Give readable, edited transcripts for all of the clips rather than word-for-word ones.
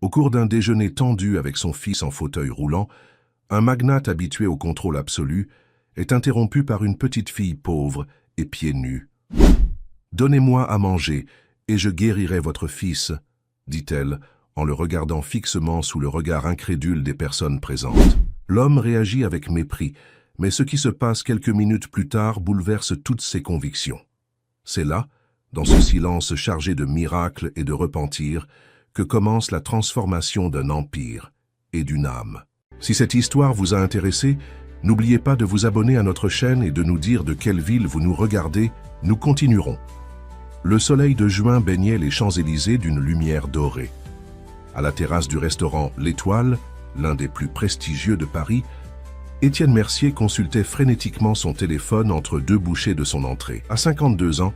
Au cours d'un déjeuner tendu avec son fils en fauteuil roulant, un magnate habitué au contrôle absolu est interrompu par une petite fille pauvre et pieds nus. « Donnez-moi à manger, et je guérirai votre fils », dit-elle, en le regardant fixement sous le regard incrédule des personnes présentes. L'homme réagit avec mépris, mais ce qui se passe quelques minutes plus tard bouleverse toutes ses convictions. C'est là, dans ce silence chargé de miracles et de repentir, que commence la transformation d'un empire et d'une âme. Si cette histoire vous a intéressé, n'oubliez pas de vous abonner à notre chaîne et de nous dire de quelle ville vous nous regardez. Nous continuerons. Le soleil de juin baignait les Champs-Élysées d'une lumière dorée. À la terrasse du restaurant L'Étoile, l'un des plus prestigieux de Paris, Étienne Mercier consultait frénétiquement son téléphone entre deux bouchées de son entrée. À 52 ans,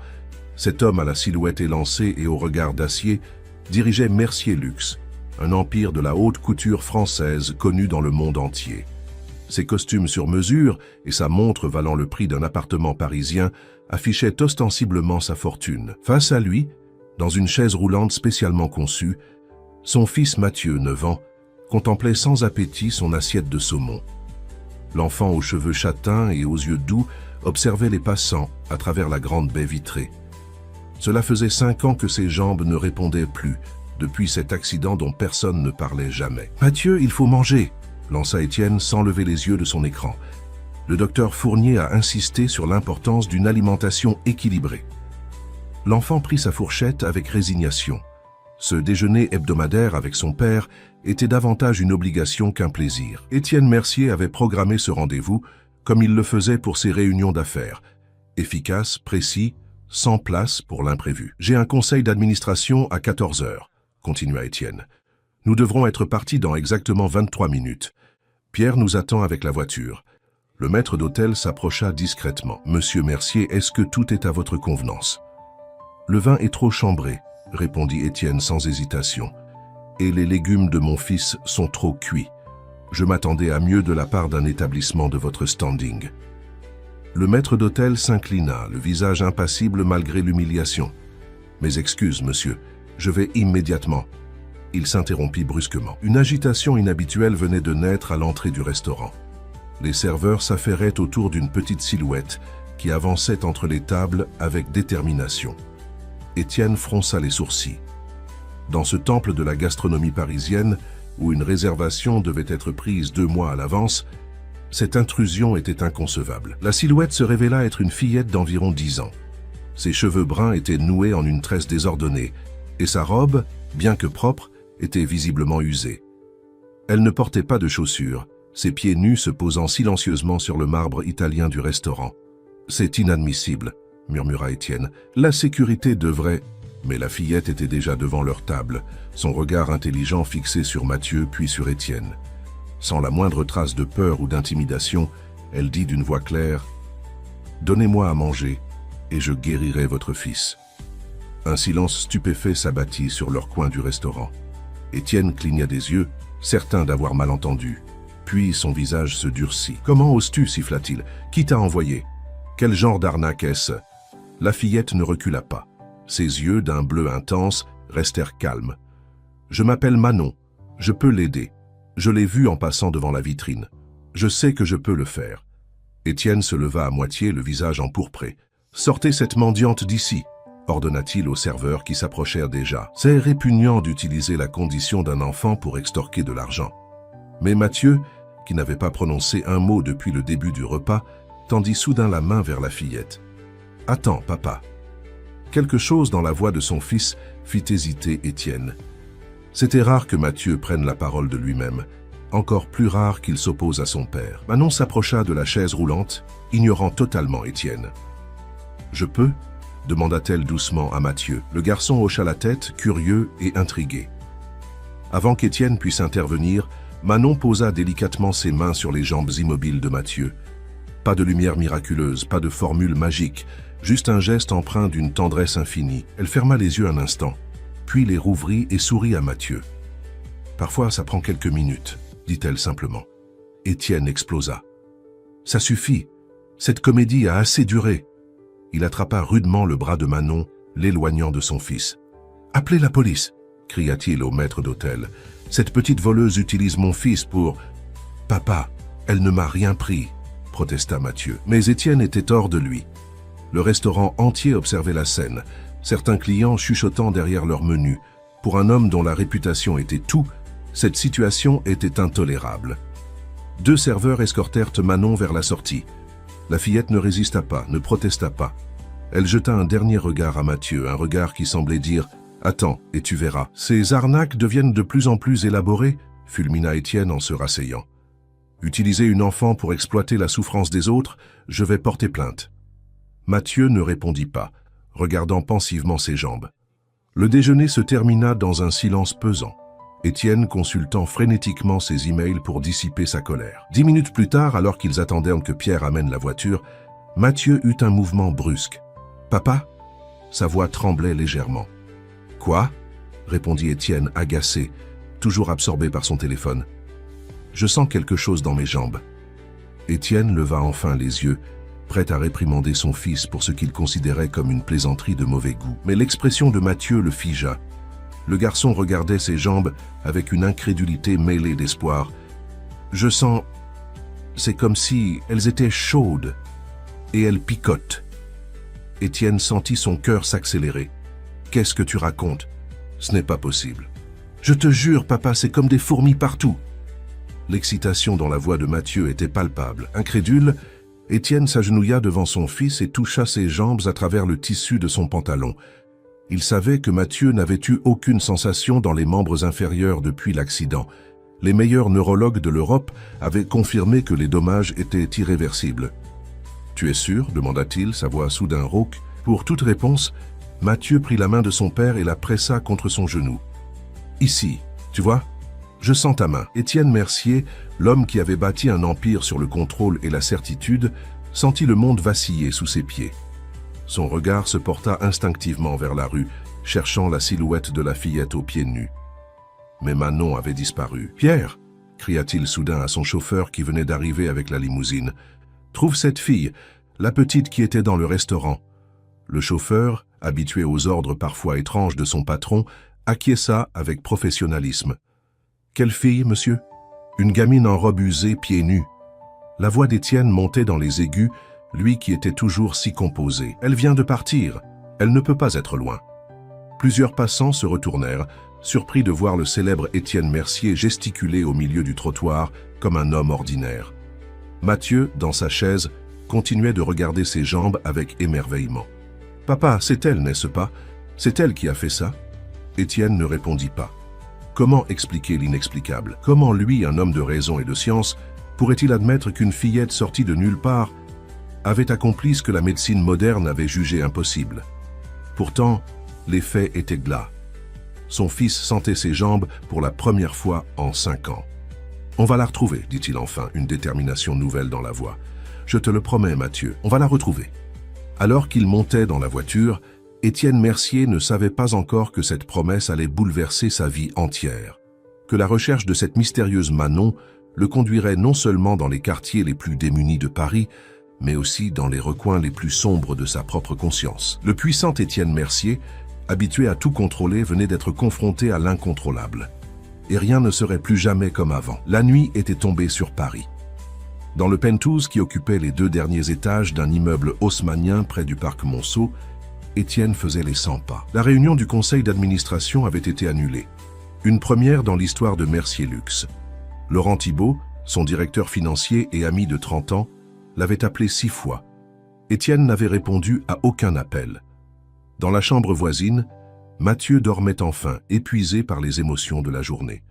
cet homme à la silhouette élancée et au regard d'acier dirigeait Mercier Luxe, un empire de la haute couture française connu dans le monde entier. Ses costumes sur mesure et sa montre valant le prix d'un appartement parisien affichaient ostensiblement sa fortune. Face à lui, dans une chaise roulante spécialement conçue, son fils Mathieu, 9 ans, contemplait sans appétit son assiette de saumon. L'enfant aux cheveux châtains et aux yeux doux observait les passants à travers la grande baie vitrée. Cela faisait 5 ans que ses jambes ne répondaient plus, depuis cet accident dont personne ne parlait jamais. « Mathieu, il faut manger !» lança Étienne sans lever les yeux de son écran. Le docteur Fournier a insisté sur l'importance d'une alimentation équilibrée. L'enfant prit sa fourchette avec résignation. Ce déjeuner hebdomadaire avec son père était davantage une obligation qu'un plaisir. Étienne Mercier avait programmé ce rendez-vous comme il le faisait pour ses réunions d'affaires. Efficace, précis, sans place pour l'imprévu. « J'ai un conseil d'administration à 14 heures, continua Étienne. « Nous devrons être partis dans exactement 23 minutes. Pierre nous attend avec la voiture. » Le maître d'hôtel s'approcha discrètement. « Monsieur Mercier, est-ce que tout est à votre convenance ?»« Le vin est trop chambré, » répondit Étienne sans hésitation. « Et les légumes de mon fils sont trop cuits. Je m'attendais à mieux de la part d'un établissement de votre standing. » Le maître d'hôtel s'inclina, le visage impassible malgré l'humiliation. « Mes excuses, monsieur, je vais immédiatement. » Il s'interrompit brusquement. Une agitation inhabituelle venait de naître à l'entrée du restaurant. Les serveurs s'affairaient autour d'une petite silhouette qui avançait entre les tables avec détermination. Étienne fronça les sourcils. Dans ce temple de la gastronomie parisienne, où une réservation devait être prise 2 mois à l'avance, cette intrusion était inconcevable. La silhouette se révéla être une fillette d'environ 10 ans. Ses cheveux bruns étaient noués en une tresse désordonnée, et sa robe, bien que propre, était visiblement usée. Elle ne portait pas de chaussures, ses pieds nus se posant silencieusement sur le marbre italien du restaurant. « C'est inadmissible », murmura Étienne. « La sécurité devrait… » Mais la fillette était déjà devant leur table, son regard intelligent fixé sur Mathieu puis sur Étienne. Sans la moindre trace de peur ou d'intimidation, elle dit d'une voix claire « Donnez-moi à manger, et je guérirai votre fils. » Un silence stupéfait s'abattit sur leur coin du restaurant. Étienne cligna des yeux, certain d'avoir mal entendu. Puis son visage se durcit. « Comment oses-tu » siffla-t-il. « Qui t'a envoyé ? Quel genre d'arnaque est-ce » La fillette ne recula pas. Ses yeux, d'un bleu intense, restèrent calmes. « Je m'appelle Manon. Je peux l'aider. Je l'ai vu en passant devant la vitrine. Je sais que je peux le faire. » Étienne se leva à moitié, le visage empourpré. « Sortez cette mendiante d'ici !» ordonna-t-il aux serveurs qui s'approchèrent déjà. C'est répugnant d'utiliser la condition d'un enfant pour extorquer de l'argent. Mais Mathieu, qui n'avait pas prononcé un mot depuis le début du repas, tendit soudain la main vers la fillette. « Attends, papa. » Quelque chose dans la voix de son fils fit hésiter Étienne. C'était rare que Mathieu prenne la parole de lui-même, encore plus rare qu'il s'oppose à son père. Manon s'approcha de la chaise roulante, ignorant totalement Étienne. « Je peux ?» demanda-t-elle doucement à Mathieu. Le garçon hocha la tête, curieux et intrigué. Avant qu'Étienne puisse intervenir, Manon posa délicatement ses mains sur les jambes immobiles de Mathieu. Pas de lumière miraculeuse, pas de formule magique, juste un geste empreint d'une tendresse infinie. Elle ferma les yeux un instant, puis les rouvrit et sourit à Mathieu. « Parfois, ça prend quelques minutes, » dit-elle simplement. Étienne explosa. « Ça suffit, cette comédie a assez duré. » Il attrapa rudement le bras de Manon, l'éloignant de son fils. « Appelez la police !» cria-t-il au maître d'hôtel. Cette petite voleuse utilise mon fils pour... Papa, elle ne m'a rien pris, protesta Mathieu. Mais Étienne était hors de lui. Le restaurant entier observait la scène, certains clients chuchotant derrière leur menu. Pour un homme dont la réputation était tout, cette situation était intolérable. 2 serveurs escortèrent Manon vers la sortie. La fillette ne résista pas, ne protesta pas. Elle jeta un dernier regard à Mathieu, un regard qui semblait dire « Attends, et tu verras ». Ces arnaques deviennent de plus en plus élaborées, fulmina Étienne en se rasseyant. Utiliser une enfant pour exploiter la souffrance des autres, je vais porter plainte. Mathieu ne répondit pas, regardant pensivement ses jambes. Le déjeuner se termina dans un silence pesant, Étienne consultant frénétiquement ses emails pour dissiper sa colère. 10 minutes plus tard, alors qu'ils attendaient que Pierre amène la voiture, Mathieu eut un mouvement brusque. « Papa ?» Sa voix tremblait légèrement. « Quoi ?» répondit Étienne, agacé, toujours absorbé par son téléphone. « Je sens quelque chose dans mes jambes. » Étienne leva enfin les yeux, prêt à réprimander son fils pour ce qu'il considérait comme une plaisanterie de mauvais goût. Mais l'expression de Mathieu le figea. Le garçon regardait ses jambes avec une incrédulité mêlée d'espoir. « Je sens... c'est comme si elles étaient chaudes et elles picotent. » Étienne sentit son cœur s'accélérer. « Qu'est-ce que tu racontes? Ce n'est pas possible. »« Je te jure, papa, c'est comme des fourmis partout. » L'excitation dans la voix de Mathieu était palpable. Incrédule, Étienne s'agenouilla devant son fils et toucha ses jambes à travers le tissu de son pantalon. Il savait que Mathieu n'avait eu aucune sensation dans les membres inférieurs depuis l'accident. Les meilleurs neurologues de l'Europe avaient confirmé que les dommages étaient irréversibles. « Tu es sûr ?» demanda-t-il, sa voix soudain rauque. Pour toute réponse, Mathieu prit la main de son père et la pressa contre son genou. « Ici, tu vois ? Je sens ta main. » Étienne Mercier, l'homme qui avait bâti un empire sur le contrôle et la certitude, sentit le monde vaciller sous ses pieds. Son regard se porta instinctivement vers la rue, cherchant la silhouette de la fillette aux pieds nus. Mais Manon avait disparu. « Pierre !» cria-t-il soudain à son chauffeur qui venait d'arriver avec la limousine. « Trouve cette fille, la petite qui était dans le restaurant. » Le chauffeur, habitué aux ordres parfois étranges de son patron, acquiesça avec professionnalisme. « Quelle fille, monsieur ?»« Une gamine en robe usée, pieds nus. » La voix d'Étienne montait dans les aigus, lui qui était toujours si composé. « Elle vient de partir. Elle ne peut pas être loin. » Plusieurs passants se retournèrent, surpris de voir le célèbre Étienne Mercier gesticuler au milieu du trottoir comme un homme ordinaire. Mathieu, dans sa chaise, continuait de regarder ses jambes avec émerveillement. « Papa, c'est elle, n'est-ce pas? C'est elle qui a fait ça ?» Étienne ne répondit pas. Comment expliquer l'inexplicable? Comment lui, un homme de raison et de science, pourrait-il admettre qu'une fillette sortie de nulle part avait accompli ce que la médecine moderne avait jugé impossible? Pourtant, les faits étaient là. Son fils sentait ses jambes pour la première fois en 5 ans. « On va la retrouver, dit-il enfin, une détermination nouvelle dans la voix. « Je te le promets, Mathieu, on va la retrouver. » Alors qu'il montait dans la voiture, Étienne Mercier ne savait pas encore que cette promesse allait bouleverser sa vie entière. Que la recherche de cette mystérieuse Manon le conduirait non seulement dans les quartiers les plus démunis de Paris, mais aussi dans les recoins les plus sombres de sa propre conscience. Le puissant Étienne Mercier, habitué à tout contrôler, venait d'être confronté à l'incontrôlable. Et rien ne serait plus jamais comme avant. La nuit était tombée sur Paris. Dans le penthouse qui occupait les 2 derniers étages d'un immeuble haussmannien près du parc Monceau, Étienne faisait les 100 pas. La réunion du conseil d'administration avait été annulée. Une première dans l'histoire de Mercier Luxe. Laurent Thibault, son directeur financier et ami de 30 ans, l'avait appelé 6 fois. Étienne n'avait répondu à aucun appel. Dans la chambre voisine, Mathieu dormait enfin, épuisé par les émotions de la journée.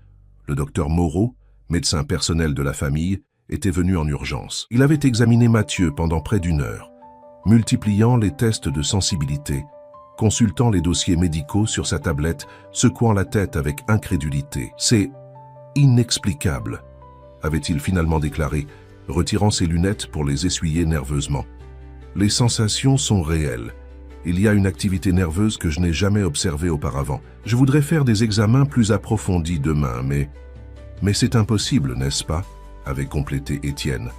Le docteur Moreau, médecin personnel de la famille, était venu en urgence. Il avait examiné Mathieu pendant près d'1 heure, multipliant les tests de sensibilité, consultant les dossiers médicaux sur sa tablette, secouant la tête avec incrédulité. « C'est inexplicable », avait-il finalement déclaré, retirant ses lunettes pour les essuyer nerveusement. « Les sensations sont réelles. Il y a une activité nerveuse que je n'ai jamais observée auparavant. Je voudrais faire des examens plus approfondis demain, mais c'est impossible, n'est-ce pas ?» avait complété Étienne,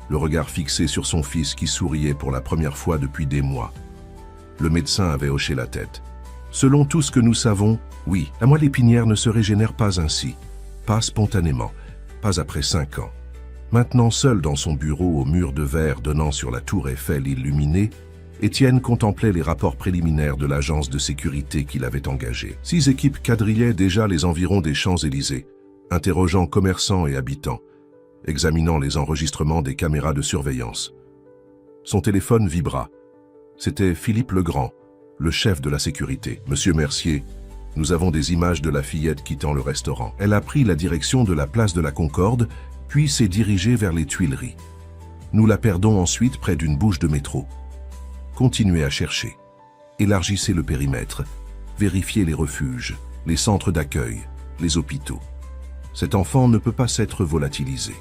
le regard fixé sur son fils qui souriait pour la première fois depuis des mois. Le médecin avait hoché la tête. « Selon tout ce que nous savons, oui, la moelle épinière ne se régénère pas ainsi, pas spontanément, pas après 5 ans. Maintenant seul dans son bureau au mur de verre donnant sur la tour Eiffel illuminée, Étienne contemplait les rapports préliminaires de l'agence de sécurité qu'il avait engagée. 6 équipes quadrillaient déjà les environs des Champs-Élysées, interrogeant commerçants et habitants, examinant les enregistrements des caméras de surveillance. Son téléphone vibra. C'était Philippe Legrand, le chef de la sécurité. « Monsieur Mercier, nous avons des images de la fillette quittant le restaurant. Elle a pris la direction de la place de la Concorde, puis s'est dirigée vers les Tuileries. Nous la perdons ensuite près d'une bouche de métro. Continuez à chercher. Élargissez le périmètre. Vérifiez les refuges, les centres d'accueil, les hôpitaux. Cet enfant ne peut pas s'être volatilisé. »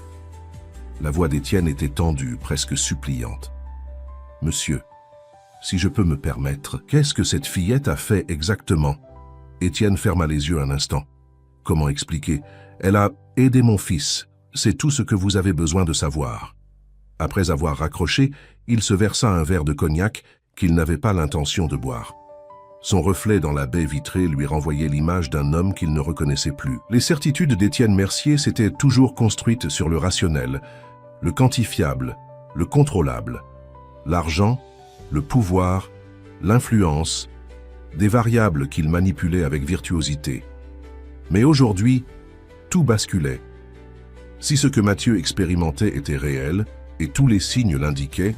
La voix d'Étienne était tendue, presque suppliante. « Monsieur, si je peux me permettre, qu'est-ce que cette fillette a fait exactement ?» Étienne ferma les yeux un instant. « Comment expliquer ? Elle a aidé mon fils. C'est tout ce que vous avez besoin de savoir. » Après avoir raccroché, il se versa un verre de cognac qu'il n'avait pas l'intention de boire. Son reflet dans la baie vitrée lui renvoyait l'image d'un homme qu'il ne reconnaissait plus. Les certitudes d'Étienne Mercier s'étaient toujours construites sur le rationnel, le quantifiable, le contrôlable, l'argent, le pouvoir, l'influence, des variables qu'il manipulait avec virtuosité. Mais aujourd'hui, tout basculait. Si ce que Mathieu expérimentait était réel, et tous les signes l'indiquaient,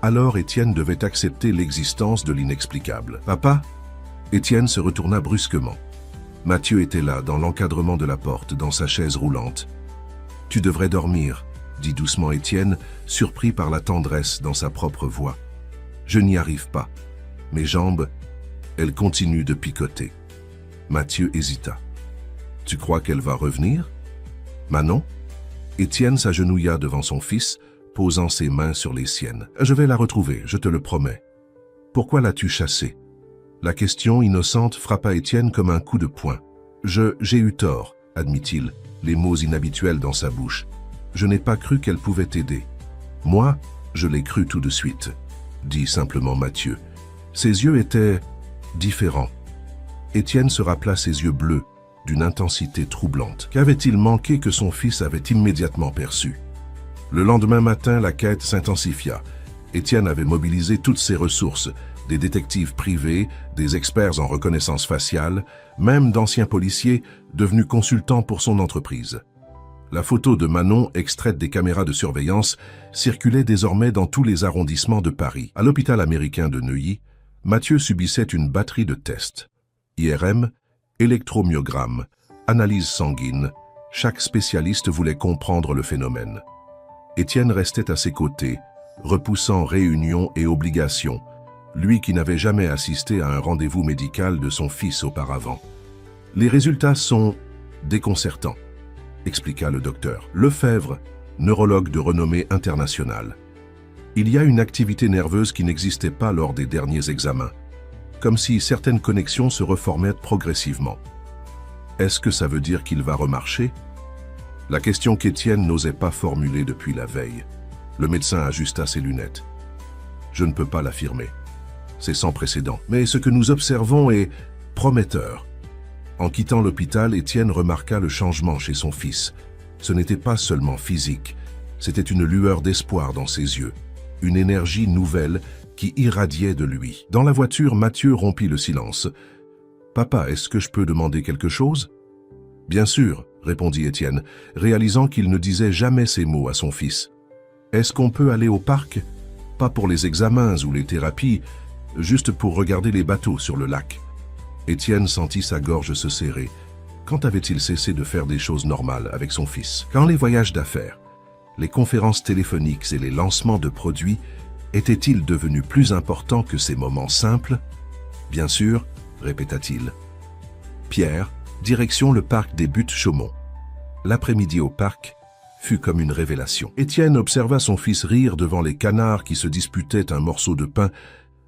alors Étienne devait accepter l'existence de l'inexplicable. « Papa ?» Étienne se retourna brusquement. Mathieu était là, dans l'encadrement de la porte, dans sa chaise roulante. « Tu devrais dormir », dit doucement Étienne, surpris par la tendresse dans sa propre voix. « Je n'y arrive pas. Mes jambes, elles continuent de picoter. » Mathieu hésita. « Tu crois qu'elle va revenir ?»« Manon ?» Étienne s'agenouilla devant son fils, posant ses mains sur les siennes. « Je vais la retrouver, je te le promets. »« Pourquoi l'as-tu chassée ?» La question innocente frappa Étienne comme un coup de poing. « J'ai eu tort, » admit-il, les mots inhabituels dans sa bouche. « Je n'ai pas cru qu'elle pouvait t'aider. »« Moi, je l'ai cru tout de suite, » dit simplement Mathieu. Ses yeux étaient différents. Étienne se rappela ses yeux bleus, d'une intensité troublante. Qu'avait-il manqué que son fils avait immédiatement perçu? Le lendemain matin, la quête s'intensifia. Étienne avait mobilisé toutes ses ressources, des détectives privés, des experts en reconnaissance faciale, même d'anciens policiers devenus consultants pour son entreprise. La photo de Manon, extraite des caméras de surveillance, circulait désormais dans tous les arrondissements de Paris. À l'hôpital américain de Neuilly, Mathieu subissait une batterie de tests. IRM, électromyogramme, analyse sanguine, chaque spécialiste voulait comprendre le phénomène. Étienne restait à ses côtés, repoussant réunions et obligations, lui qui n'avait jamais assisté à un rendez-vous médical de son fils auparavant. « Les résultats sont déconcertants », expliqua le docteur Lefebvre, neurologue de renommée internationale. Il y a une activité nerveuse qui n'existait pas lors des derniers examens, comme si certaines connexions se reformaient progressivement. Est-ce que ça veut dire qu'il va remarcher? La question qu'Étienne n'osait pas formuler depuis la veille. Le médecin ajusta ses lunettes. Je ne peux pas l'affirmer. C'est sans précédent. Mais ce que nous observons est prometteur. En quittant l'hôpital, Étienne remarqua le changement chez son fils. Ce n'était pas seulement physique, c'était une lueur d'espoir dans ses yeux, une énergie nouvelle qui irradiait de lui. Dans la voiture, Mathieu rompit le silence. « Papa, est-ce que je peux demander quelque chose ?»« Bien sûr, » répondit Étienne, réalisant qu'il ne disait jamais ces mots à son fils. « Est-ce qu'on peut aller au parc? Pas pour les examens ou les thérapies, juste pour regarder les bateaux sur le lac. » Étienne sentit sa gorge se serrer. Quand avait-il cessé de faire des choses normales avec son fils? Quand les voyages d'affaires, les conférences téléphoniques et les lancements de produits étaient-ils devenus plus importants que ces moments simples? « Bien sûr, » répéta-t-il. Pierre, direction le parc des Buttes-Chaumont. L'après-midi au parc fut comme une révélation. Étienne observa son fils rire devant les canards qui se disputaient un morceau de pain,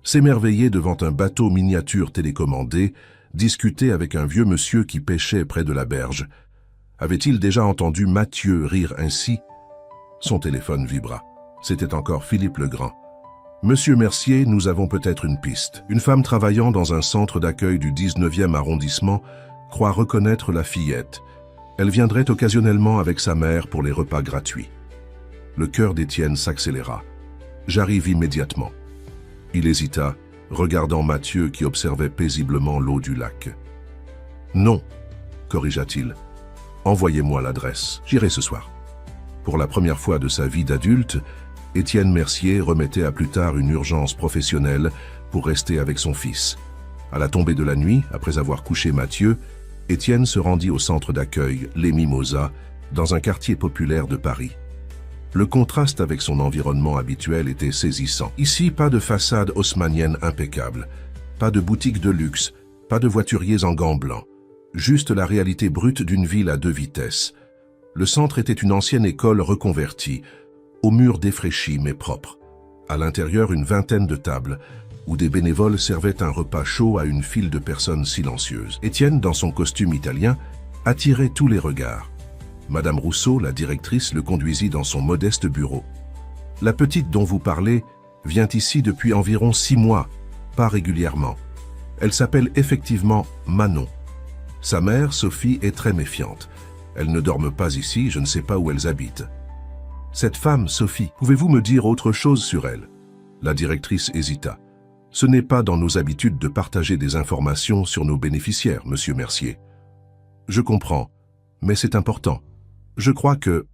s'émerveiller devant un bateau miniature télécommandé, discuter avec un vieux monsieur qui pêchait près de la berge. Avait-il déjà entendu Mathieu rire ainsi? Son téléphone vibra. C'était encore Philippe Legrand. Monsieur Mercier, nous avons peut-être une piste. Une femme travaillant dans un centre d'accueil du 19e arrondissement croit reconnaître la fillette. Elle viendrait occasionnellement avec sa mère pour les repas gratuits. Le cœur d'Étienne s'accéléra. J'arrive immédiatement. Il hésita, regardant Mathieu qui observait paisiblement l'eau du lac. Non, corrigea-t-il. Envoyez-moi l'adresse. J'irai ce soir. Pour la première fois de sa vie d'adulte, Étienne Mercier remettait à plus tard une urgence professionnelle pour rester avec son fils. À la tombée de la nuit, après avoir couché Mathieu, Étienne se rendit au centre d'accueil, les Mimosas, dans un quartier populaire de Paris. Le contraste avec son environnement habituel était saisissant. Ici, pas de façade haussmannienne impeccable, pas de boutique de luxe, pas de voituriers en gants blancs, juste la réalité brute d'une ville à 2 vitesses. Le centre était une ancienne école reconvertie, aux murs défraîchis mais propres. À l'intérieur, une vingtaine de tables, où des bénévoles servaient un repas chaud à une file de personnes silencieuses. Étienne, dans son costume italien, attirait tous les regards. Madame Rousseau, la directrice, le conduisit dans son modeste bureau. La petite dont vous parlez vient ici depuis environ 6 mois, pas régulièrement. Elle s'appelle effectivement Manon. Sa mère, Sophie, est très méfiante. Elles ne dorment pas ici, je ne sais pas où elles habitent. Cette femme, Sophie, pouvez-vous me dire autre chose sur elle? La directrice hésita. Ce n'est pas dans nos habitudes de partager des informations sur nos bénéficiaires, monsieur Mercier. Je comprends, mais c'est important. Je crois que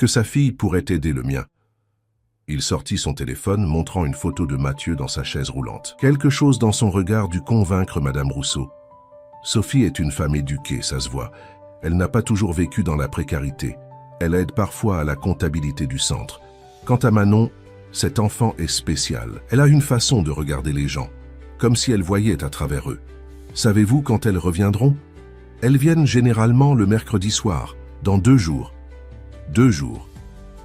sa fille pourrait aider le mien. Il sortit son téléphone, montrant une photo de Mathieu dans sa chaise roulante. Quelque chose dans son regard dut convaincre Madame Rousseau. Sophie est une femme éduquée, ça se voit. Elle n'a pas toujours vécu dans la précarité. Elle aide parfois à la comptabilité du centre. Quant à Manon, cet enfant est spécial. Elle a une façon de regarder les gens, comme si elle voyait à travers eux. Savez-vous quand elles reviendront? Elles viennent généralement le mercredi soir, dans 2 jours. 2 jours.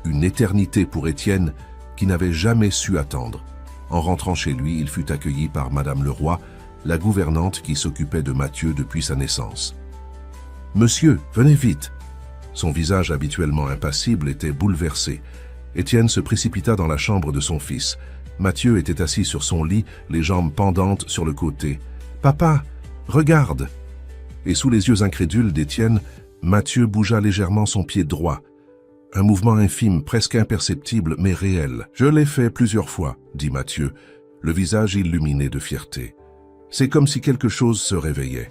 Une éternité pour Étienne, qui n'avait jamais su attendre. En rentrant chez lui, il fut accueilli par Madame Leroy, la gouvernante qui s'occupait de Mathieu depuis sa naissance. « Monsieur, venez vite !» Son visage habituellement impassible était bouleversé. Étienne se précipita dans la chambre de son fils. Mathieu était assis sur son lit, les jambes pendantes sur le côté. « Papa, regarde !» Et sous les yeux incrédules d'Étienne, Mathieu bougea légèrement son pied droit. Un mouvement infime, presque imperceptible, mais réel. « Je l'ai fait plusieurs fois, » dit Mathieu, le visage illuminé de fierté. C'est comme si quelque chose se réveillait.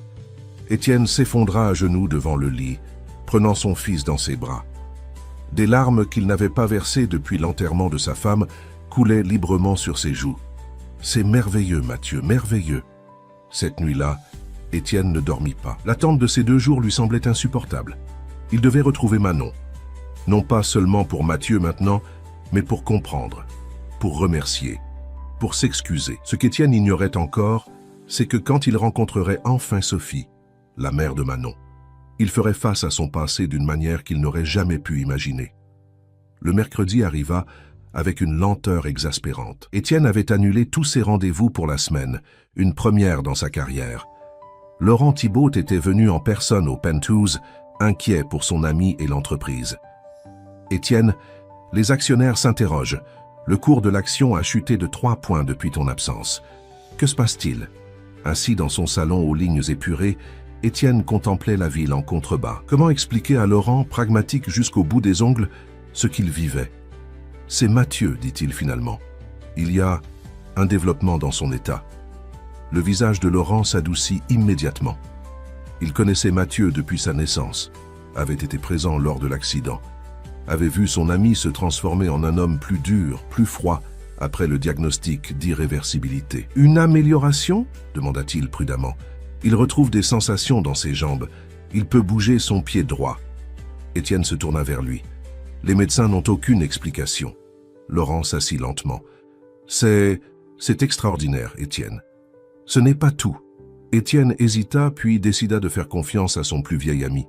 Étienne s'effondra à genoux devant le lit, prenant son fils dans ses bras. Des larmes qu'il n'avait pas versées depuis l'enterrement de sa femme coulaient librement sur ses joues. « C'est merveilleux, Mathieu, merveilleux !» Cette nuit-là, Étienne ne dormit pas. L'attente de ces 2 jours lui semblait insupportable. Il devait retrouver Manon. Non pas seulement pour Mathieu maintenant, mais pour comprendre, pour remercier, pour s'excuser. Ce qu'Étienne ignorait encore, c'est que quand il rencontrerait enfin Sophie, la mère de Manon, il ferait face à son passé d'une manière qu'il n'aurait jamais pu imaginer. Le mercredi arriva avec une lenteur exaspérante. Étienne avait annulé tous ses rendez-vous pour la semaine, une première dans sa carrière. Laurent Thibault était venu en personne au Penthouse, inquiet pour son ami et l'entreprise. « Étienne, les actionnaires s'interrogent. Le cours de l'action a chuté de 3 points depuis ton absence. Que se passe-t-il » Assis dans son salon aux lignes épurées, Étienne contemplait la ville en contrebas. Comment expliquer à Laurent, pragmatique jusqu'au bout des ongles, ce qu'il vivait? « C'est Mathieu, dit-il finalement. Il y a un développement dans son état. » Le visage de Laurent s'adoucit immédiatement. Il connaissait Mathieu depuis sa naissance, avait été présent lors de l'accident, avait vu son ami se transformer en un homme plus dur, plus froid, après le diagnostic d'irréversibilité. « Une amélioration ?» demanda-t-il prudemment. Il retrouve des sensations dans ses jambes. Il peut bouger son pied droit. Étienne se tourna vers lui. Les médecins n'ont aucune explication. Laurent s'assit lentement. « C'est extraordinaire, Étienne. Ce n'est pas tout. » Étienne hésita puis décida de faire confiance à son plus vieil ami.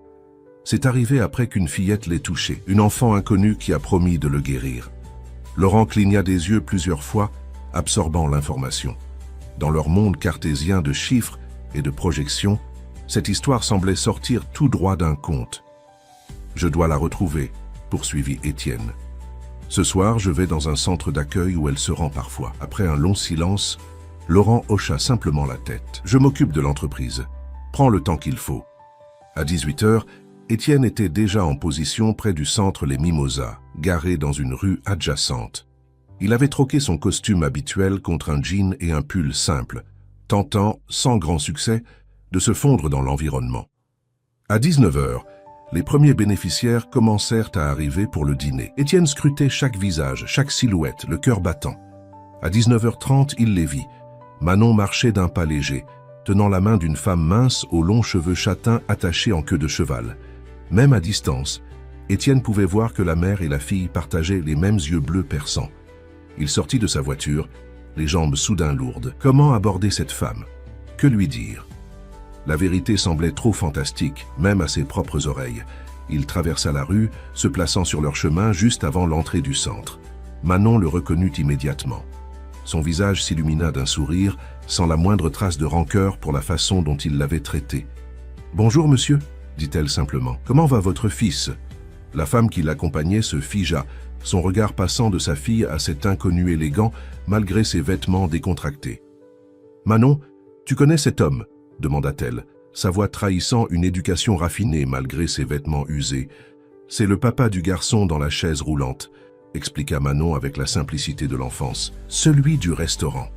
C'est arrivé après qu'une fillette l'ait touché, une enfant inconnue qui a promis de le guérir. Laurent cligna des yeux plusieurs fois, absorbant l'information. Dans leur monde cartésien de chiffres et de projections, cette histoire semblait sortir tout droit d'un conte. « Je dois la retrouver », poursuivit Étienne. Ce soir, je vais dans un centre d'accueil où elle se rend parfois. Après un long silence, Laurent hocha simplement la tête. Je m'occupe de l'entreprise. Prends le temps qu'il faut. À 18 h, Étienne était déjà en position près du centre Les Mimosas, garé dans une rue adjacente. Il avait troqué son costume habituel contre un jean et un pull simple, tentant, sans grand succès, de se fondre dans l'environnement. À 19 h, les premiers bénéficiaires commencèrent à arriver pour le dîner. Étienne scrutait chaque visage, chaque silhouette, le cœur battant. À 19 h 30, il les vit. Manon marchait d'un pas léger, tenant la main d'une femme mince aux longs cheveux châtains attachés en queue de cheval. Même à distance, Étienne pouvait voir que la mère et la fille partageaient les mêmes yeux bleus perçants. Il sortit de sa voiture, les jambes soudain lourdes. Comment aborder cette femme? Que lui dire? La vérité semblait trop fantastique, même à ses propres oreilles. Il traversa la rue, se plaçant sur leur chemin juste avant l'entrée du centre. Manon le reconnut immédiatement. Son visage s'illumina d'un sourire, sans la moindre trace de rancœur pour la façon dont il l'avait traité. « Bonjour, monsieur », dit-elle simplement. « Comment va votre fils ?» La femme qui l'accompagnait se figea, son regard passant de sa fille à cet inconnu élégant, malgré ses vêtements décontractés. « Manon, tu connais cet homme ?» demanda-t-elle, sa voix trahissant une éducation raffinée malgré ses vêtements usés. « C'est le papa du garçon dans la chaise roulante », expliqua Manon avec la simplicité de l'enfance. « Celui du restaurant. »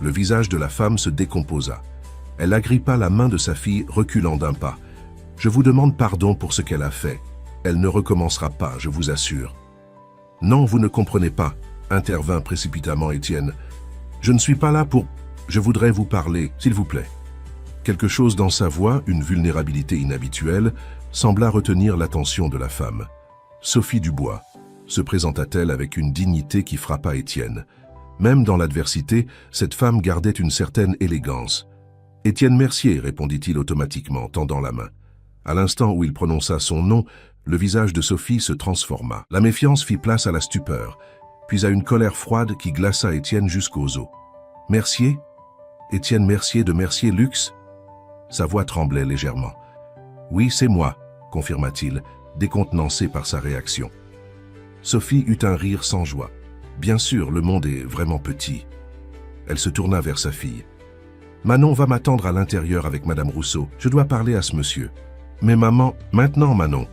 Le visage de la femme se décomposa. Elle agrippa la main de sa fille, reculant d'un pas. « Je vous demande pardon pour ce qu'elle a fait. Elle ne recommencera pas, je vous assure. »« Non, vous ne comprenez pas, » intervint précipitamment Étienne. « Je ne suis pas là pour... Je voudrais vous parler, s'il vous plaît. » Quelque chose dans sa voix, une vulnérabilité inhabituelle, sembla retenir l'attention de la femme. Sophie Dubois se présenta-t-elle avec une dignité qui frappa Étienne. Même dans l'adversité, cette femme gardait une certaine élégance. « Étienne Mercier », répondit-il automatiquement, tendant la main. À l'instant où il prononça son nom, le visage de Sophie se transforma. La méfiance fit place à la stupeur, puis à une colère froide qui glaça Étienne jusqu'aux os. « Mercier? Étienne Mercier de Mercier Luxe ?» Sa voix tremblait légèrement. « Oui, c'est moi », confirma-t-il, décontenancé par sa réaction. Sophie eut un rire sans joie. Bien sûr, le monde est vraiment petit. Elle se tourna vers sa fille. « Manon va m'attendre à l'intérieur avec Madame Rousseau. Je dois parler à ce monsieur. »« Mais maman, maintenant Manon !»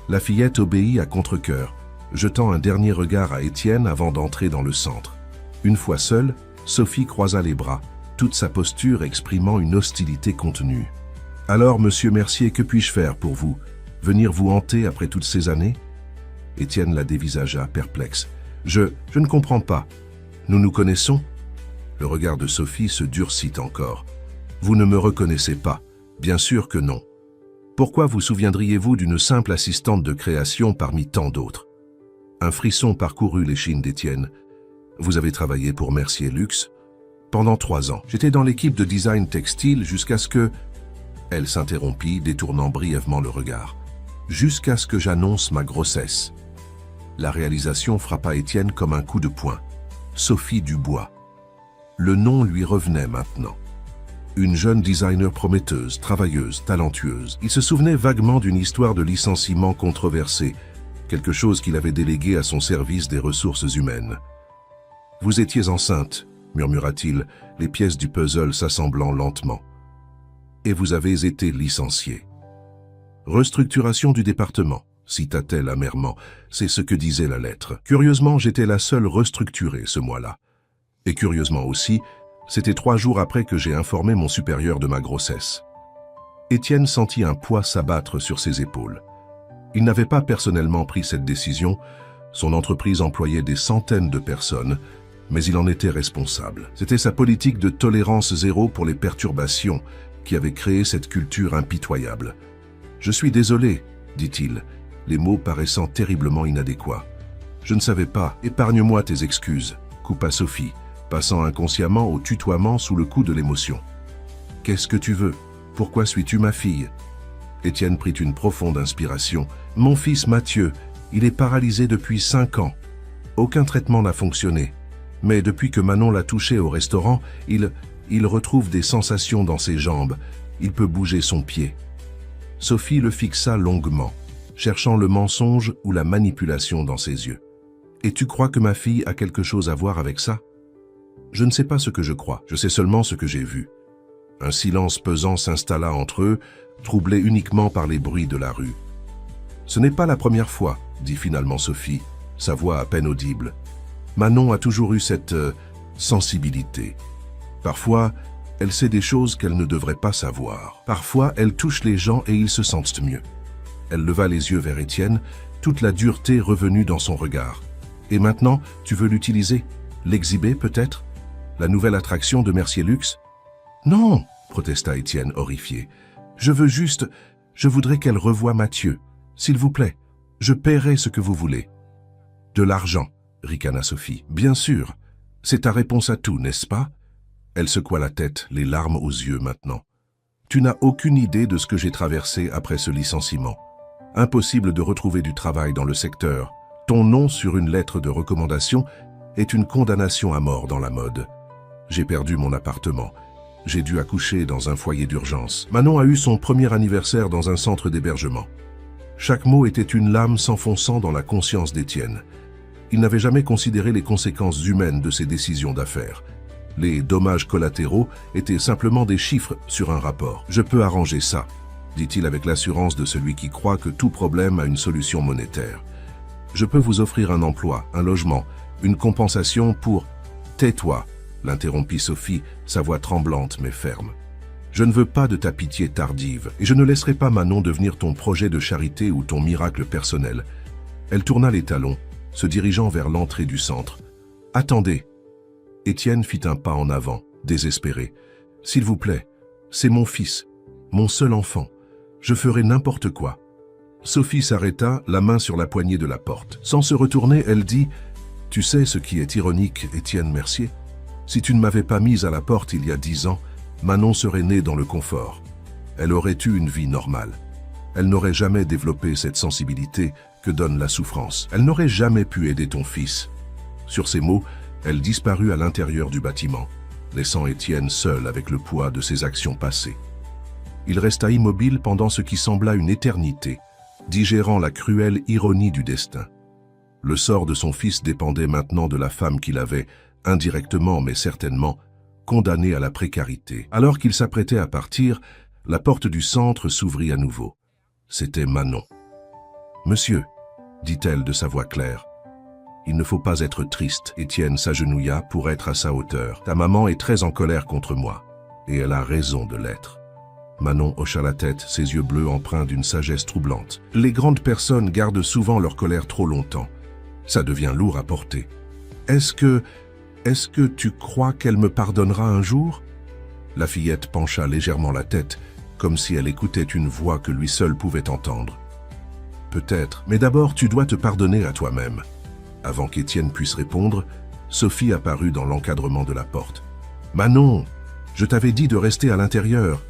La fillette obéit à contre-cœur, jetant un dernier regard à Étienne avant d'entrer dans le centre. Une fois seule, Sophie croisa les bras, toute sa posture exprimant une hostilité contenue. « Alors, monsieur Mercier, que puis-je faire pour vous? Venir vous hanter après toutes ces années ?» Étienne la dévisagea, perplexe. « Je ne comprends pas. Nous nous connaissons ?» Le regard de Sophie se durcit encore. « Vous ne me reconnaissez pas. Bien sûr que non. Pourquoi vous souviendriez-vous d'une simple assistante de création parmi tant d'autres ?» Un frisson parcourut l'échine d'Étienne. « Vous avez travaillé pour Mercier Luxe ?» « Pendant 3 ans. J'étais dans l'équipe de design textile jusqu'à ce que... » Elle s'interrompit, détournant brièvement le regard. « Jusqu'à ce que j'annonce ma grossesse. » La réalisation frappa Étienne comme un coup de poing. Sophie Dubois. Le nom lui revenait maintenant. Une jeune designer prometteuse, travailleuse, talentueuse. Il se souvenait vaguement d'une histoire de licenciement controversée, quelque chose qu'il avait délégué à son service des ressources humaines. « Vous étiez enceinte », murmura-t-il, les pièces du puzzle s'assemblant lentement. « Et vous avez été licenciée. »« Restructuration du département », cita-t-elle amèrement. C'est ce que disait la lettre. Curieusement, j'étais la seule restructurée ce mois-là. Et curieusement aussi, c'était 3 jours après que j'ai informé mon supérieur de ma grossesse. Étienne sentit un poids s'abattre sur ses épaules. Il n'avait pas personnellement pris cette décision. Son entreprise employait des centaines de personnes, mais il en était responsable. C'était sa politique de tolérance zéro pour les perturbations qui avait créé cette culture impitoyable. « Je suis désolé », dit-il, les mots paraissant terriblement inadéquats. « Je ne savais pas, épargne-moi tes excuses », coupa Sophie, passant inconsciemment au tutoiement sous le coup de l'émotion. « Qu'est-ce que tu veux? Pourquoi suis-tu ma fille ?» Étienne prit une profonde inspiration. « Mon fils Mathieu, il est paralysé depuis 5 ans. Aucun traitement n'a fonctionné. Mais depuis que Manon l'a touché au restaurant, il retrouve des sensations dans ses jambes. Il peut bouger son pied. » Sophie le fixa longuement, cherchant le mensonge ou la manipulation dans ses yeux. « Et tu crois que ma fille a quelque chose à voir avec ça? Je ne sais pas ce que je crois, je sais seulement ce que j'ai vu. Un silence pesant s'installa entre eux, troublé uniquement par les bruits de la rue. Ce n'est pas la première fois, dit finalement Sophie, sa voix à peine audible. Manon a toujours eu cette sensibilité. Parfois, elle sait des choses qu'elle ne devrait pas savoir. Parfois, elle touche les gens et ils se sentent mieux. Elle leva les yeux vers Étienne, toute la dureté revenue dans son regard. Et maintenant, tu veux l'utiliser? L'exhiber peut-être? La nouvelle attraction de Mercier Luxe? Non, protesta Étienne horrifié. Je voudrais qu'elle revoie Mathieu. S'il vous plaît, je paierai ce que vous voulez. De l'argent, ricana Sophie. Bien sûr, c'est ta réponse à tout, n'est-ce pas? Elle secoua la tête, les larmes aux yeux maintenant. Tu n'as aucune idée de ce que j'ai traversé après ce licenciement. Impossible de retrouver du travail dans le secteur. Ton nom sur une lettre de recommandation est une condamnation à mort dans la mode. J'ai perdu mon appartement. J'ai dû accoucher dans un foyer d'urgence. Manon a eu son premier anniversaire dans un centre d'hébergement. Chaque mot était une lame s'enfonçant dans la conscience d'Étienne. Il n'avait jamais considéré les conséquences humaines de ses décisions d'affaires. Les dommages collatéraux étaient simplement des chiffres sur un rapport. « Je peux arranger ça », dit-il avec l'assurance de celui qui croit que tout problème a une solution monétaire. « Je peux vous offrir un emploi, un logement, une compensation pour... »« Tais-toi », l'interrompit Sophie, sa voix tremblante mais ferme. « Je ne veux pas de ta pitié tardive, et je ne laisserai pas Manon devenir ton projet de charité ou ton miracle personnel. » Elle tourna les talons, se dirigeant vers l'entrée du centre. « Attendez !» Étienne fit un pas en avant, désespéré. « S'il vous plaît, c'est mon fils, mon seul enfant. Je ferai n'importe quoi. » Sophie s'arrêta, la main sur la poignée de la porte. Sans se retourner, elle dit « Tu sais ce qui est ironique, Étienne Mercier? Si tu ne m'avais pas mise à la porte il y a 10 ans, Manon serait née dans le confort. Elle aurait eu une vie normale. Elle n'aurait jamais développé cette sensibilité que donne la souffrance. Elle n'aurait jamais pu aider ton fils. » Sur ces mots, elle disparut à l'intérieur du bâtiment, laissant Étienne seul avec le poids de ses actions passées. Il resta immobile pendant ce qui sembla une éternité, digérant la cruelle ironie du destin. Le sort de son fils dépendait maintenant de la femme qu'il avait, indirectement mais certainement, condamnée à la précarité. Alors qu'il s'apprêtait à partir, la porte du centre s'ouvrit à nouveau. C'était Manon. « Monsieur, » dit-elle de sa voix claire. « Il ne faut pas être triste. » Étienne s'agenouilla pour être à sa hauteur. « Ta maman est très en colère contre moi, et elle a raison de l'être. » Manon hocha la tête, ses yeux bleus empreints d'une sagesse troublante. « Les grandes personnes gardent souvent leur colère trop longtemps. Ça devient lourd à porter. Est-ce que tu crois qu'elle me pardonnera un jour ?» La fillette pencha légèrement la tête, comme si elle écoutait une voix que lui seul pouvait entendre. « Peut-être, mais d'abord tu dois te pardonner à toi-même. » Avant qu'Étienne puisse répondre, Sophie apparut dans l'encadrement de la porte. « Manon, je t'avais dit de rester à l'intérieur. »«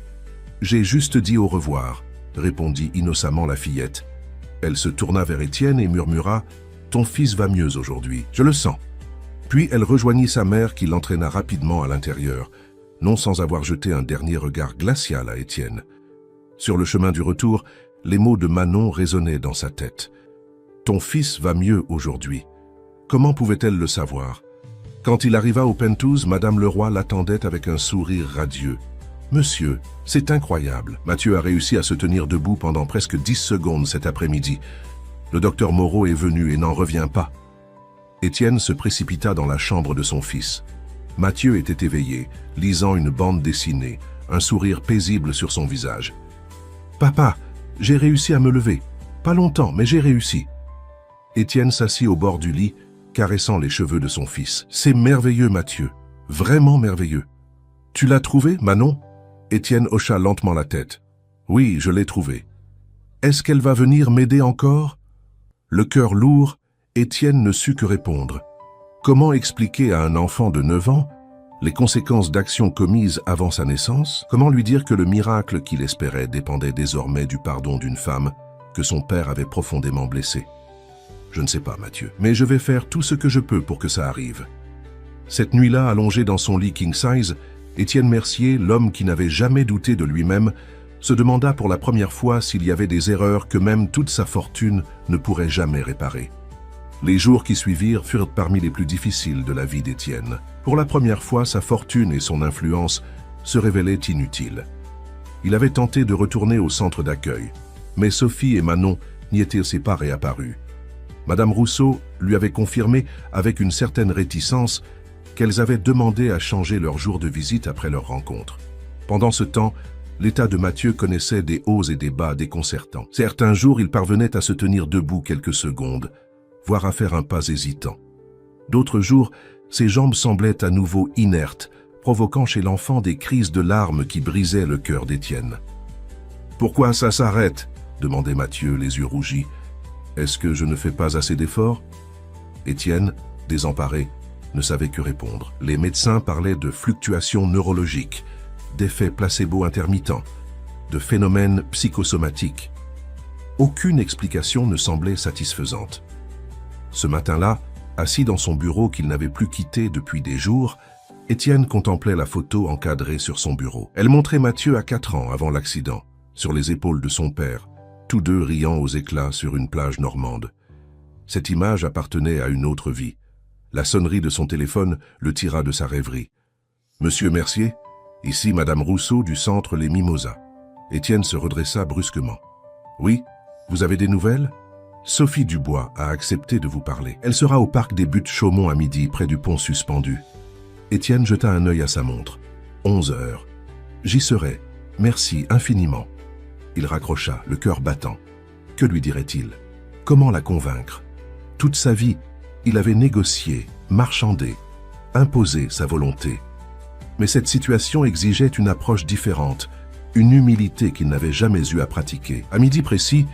J'ai juste dit au revoir, » répondit innocemment la fillette. Elle se tourna vers Étienne et murmura « Ton fils va mieux aujourd'hui, je le sens. » Puis elle rejoignit sa mère qui l'entraîna rapidement à l'intérieur, non sans avoir jeté un dernier regard glacial à Étienne. Sur le chemin du retour, les mots de Manon résonnaient dans sa tête. « Ton fils va mieux aujourd'hui. » Comment pouvait-elle le savoir? Quand il arriva au Penthouse, Madame Leroy l'attendait avec un sourire radieux. « Monsieur, c'est incroyable. Mathieu a réussi à se tenir debout pendant presque 10 secondes cet après-midi. Le docteur Moreau est venu et n'en revient pas. » Étienne se précipita dans la chambre de son fils. Mathieu était éveillé, lisant une bande dessinée, un sourire paisible sur son visage. « Papa, j'ai réussi à me lever. Pas longtemps, mais j'ai réussi. » Étienne s'assit au bord du lit, caressant les cheveux de son fils. « C'est merveilleux, Mathieu. Vraiment merveilleux. »« Tu l'as trouvé, Manon ?» Étienne hocha lentement la tête. « Oui, je l'ai trouvée. »« Est-ce qu'elle va venir m'aider encore ?» Le cœur lourd, Étienne ne sut que répondre. Comment expliquer à un enfant de 9 ans les conséquences d'actions commises avant sa naissance? Comment lui dire que le miracle qu'il espérait dépendait désormais du pardon d'une femme que son père avait profondément blessée? Je ne sais pas, Mathieu, mais je vais faire tout ce que je peux pour que ça arrive. Cette nuit-là, allongé dans son lit king size, Étienne Mercier, l'homme qui n'avait jamais douté de lui-même, se demanda pour la première fois s'il y avait des erreurs que même toute sa fortune ne pourrait jamais réparer. Les jours qui suivirent furent parmi les plus difficiles de la vie d'Étienne. Pour la première fois, sa fortune et son influence se révélaient inutiles. Il avait tenté de retourner au centre d'accueil, mais Sophie et Manon n'y étaient pas réapparues. Madame Rousseau lui avait confirmé avec une certaine réticence qu'elles avaient demandé à changer leur jour de visite après leur rencontre. Pendant ce temps, l'état de Mathieu connaissait des hauts et des bas déconcertants. Certains jours, il parvenait à se tenir debout quelques secondes, voire à faire un pas hésitant. D'autres jours, ses jambes semblaient à nouveau inertes, provoquant chez l'enfant des crises de larmes qui brisaient le cœur d'Étienne. « Pourquoi ça s'arrête » demandait Mathieu, les yeux rougis. « Est-ce que je ne fais pas assez d'efforts » Étienne, désemparé, ne savait que répondre. Les médecins parlaient de fluctuations neurologiques, d'effets placebo intermittents, de phénomènes psychosomatiques. Aucune explication ne semblait satisfaisante. Ce matin-là, assis dans son bureau qu'il n'avait plus quitté depuis des jours, Étienne contemplait la photo encadrée sur son bureau. Elle montrait Mathieu à 4 ans avant l'accident, sur les épaules de son père, tous deux riant aux éclats sur une plage normande. Cette image appartenait à une autre vie. La sonnerie de son téléphone le tira de sa rêverie. « Monsieur Mercier, ici Madame Rousseau du centre Les Mimosas. » Étienne se redressa brusquement. « Oui, vous avez des nouvelles ?» Sophie Dubois a accepté de vous parler. Elle sera au parc des Buttes Chaumont à midi, près du pont suspendu. Étienne jeta un œil à sa montre. 11 heures. J'y serai. Merci infiniment. Il raccrocha, le cœur battant. Que lui dirait-il? Comment la convaincre? Toute sa vie, il avait négocié, marchandé, imposé sa volonté. Mais cette situation exigeait une approche différente, une humilité qu'il n'avait jamais eu à pratiquer. À midi précis,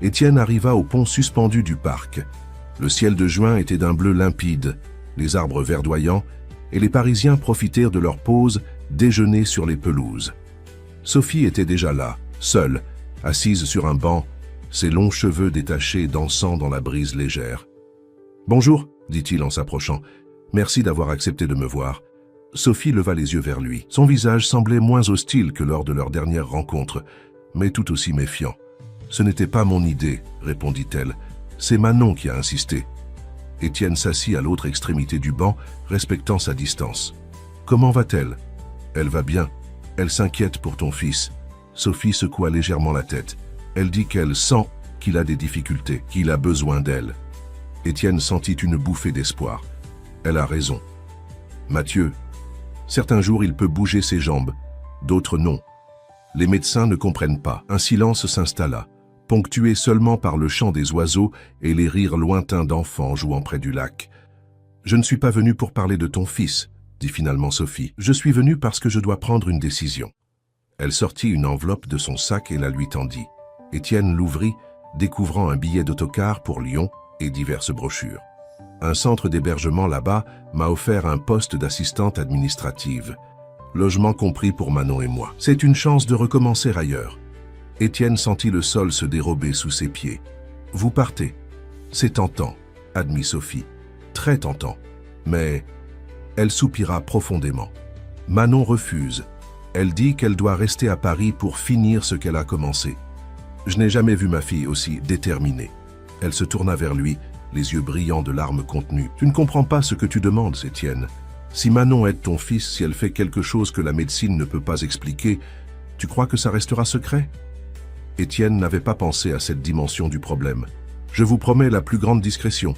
Étienne arriva au pont suspendu du parc. Le ciel de juin était d'un bleu limpide, les arbres verdoyants, et les Parisiens profitèrent de leur pause, déjeuner sur les pelouses. Sophie était déjà là, seule, assise sur un banc, ses longs cheveux détachés dansant dans la brise légère. « Bonjour, dit-il en s'approchant. Merci d'avoir accepté de me voir. » Sophie leva les yeux vers lui. Son visage semblait moins hostile que lors de leur dernière rencontre, mais tout aussi méfiant. « Ce n'était pas mon idée, répondit-elle. C'est Manon qui a insisté. » Étienne s'assit à l'autre extrémité du banc, respectant sa distance. « Comment va-t-elle ?»« Elle va bien. Elle s'inquiète pour ton fils. » Sophie secoua légèrement la tête. Elle dit qu'elle sent qu'il a des difficultés, qu'il a besoin d'elle. Étienne sentit une bouffée d'espoir. Elle a raison. Mathieu, certains jours il peut bouger ses jambes, d'autres non. Les médecins ne comprennent pas. Un silence s'installa, ponctué seulement par le chant des oiseaux et les rires lointains d'enfants jouant près du lac. « Je ne suis pas venue pour parler de ton fils, » dit finalement Sophie. « Je suis venue parce que je dois prendre une décision. » Elle sortit une enveloppe de son sac et la lui tendit. Étienne l'ouvrit, découvrant un billet d'autocar pour Lyon et diverses brochures. « Un centre d'hébergement là-bas m'a offert un poste d'assistante administrative. Logement compris pour Manon et moi. C'est une chance de recommencer ailleurs. » Étienne sentit le sol se dérober sous ses pieds. « Vous partez. C'est tentant, » admit Sophie. « Très tentant. Mais... » Elle soupira profondément. Manon refuse. Elle dit qu'elle doit rester à Paris pour finir ce qu'elle a commencé. Je n'ai jamais vu ma fille aussi déterminée. Elle se tourna vers lui, les yeux brillants de larmes contenues. « Tu ne comprends pas ce que tu demandes, Étienne. Si Manon aide ton fils, si elle fait quelque chose que la médecine ne peut pas expliquer, tu crois que ça restera secret ?» Étienne n'avait pas pensé à cette dimension du problème. « Je vous promets la plus grande discrétion.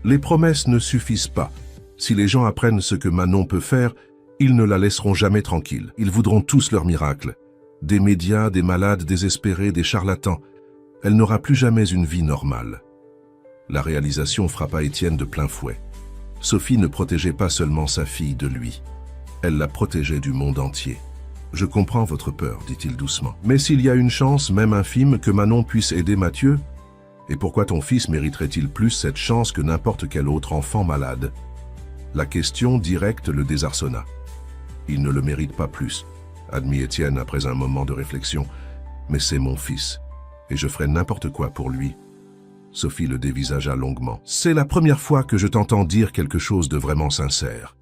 Les promesses ne suffisent pas. Si les gens apprennent ce que Manon peut faire, ils ne la laisseront jamais tranquille. Ils voudront tous leur miracle. Des médias, des malades désespérés, des charlatans. Elle n'aura plus jamais une vie normale. » La réalisation frappa Étienne de plein fouet. Sophie ne protégeait pas seulement sa fille de lui. Elle la protégeait du monde entier. « Je comprends votre peur, dit-il doucement. Mais s'il y a une chance, même infime, que Manon puisse aider Mathieu, et pourquoi ton fils mériterait-il plus cette chance que n'importe quel autre enfant malade ?» La question directe le désarçonna. « Il ne le mérite pas plus, » admit Étienne après un moment de réflexion. « Mais c'est mon fils, et je ferai n'importe quoi pour lui. » Sophie le dévisagea longuement. « C'est la première fois que je t'entends dire quelque chose de vraiment sincère. »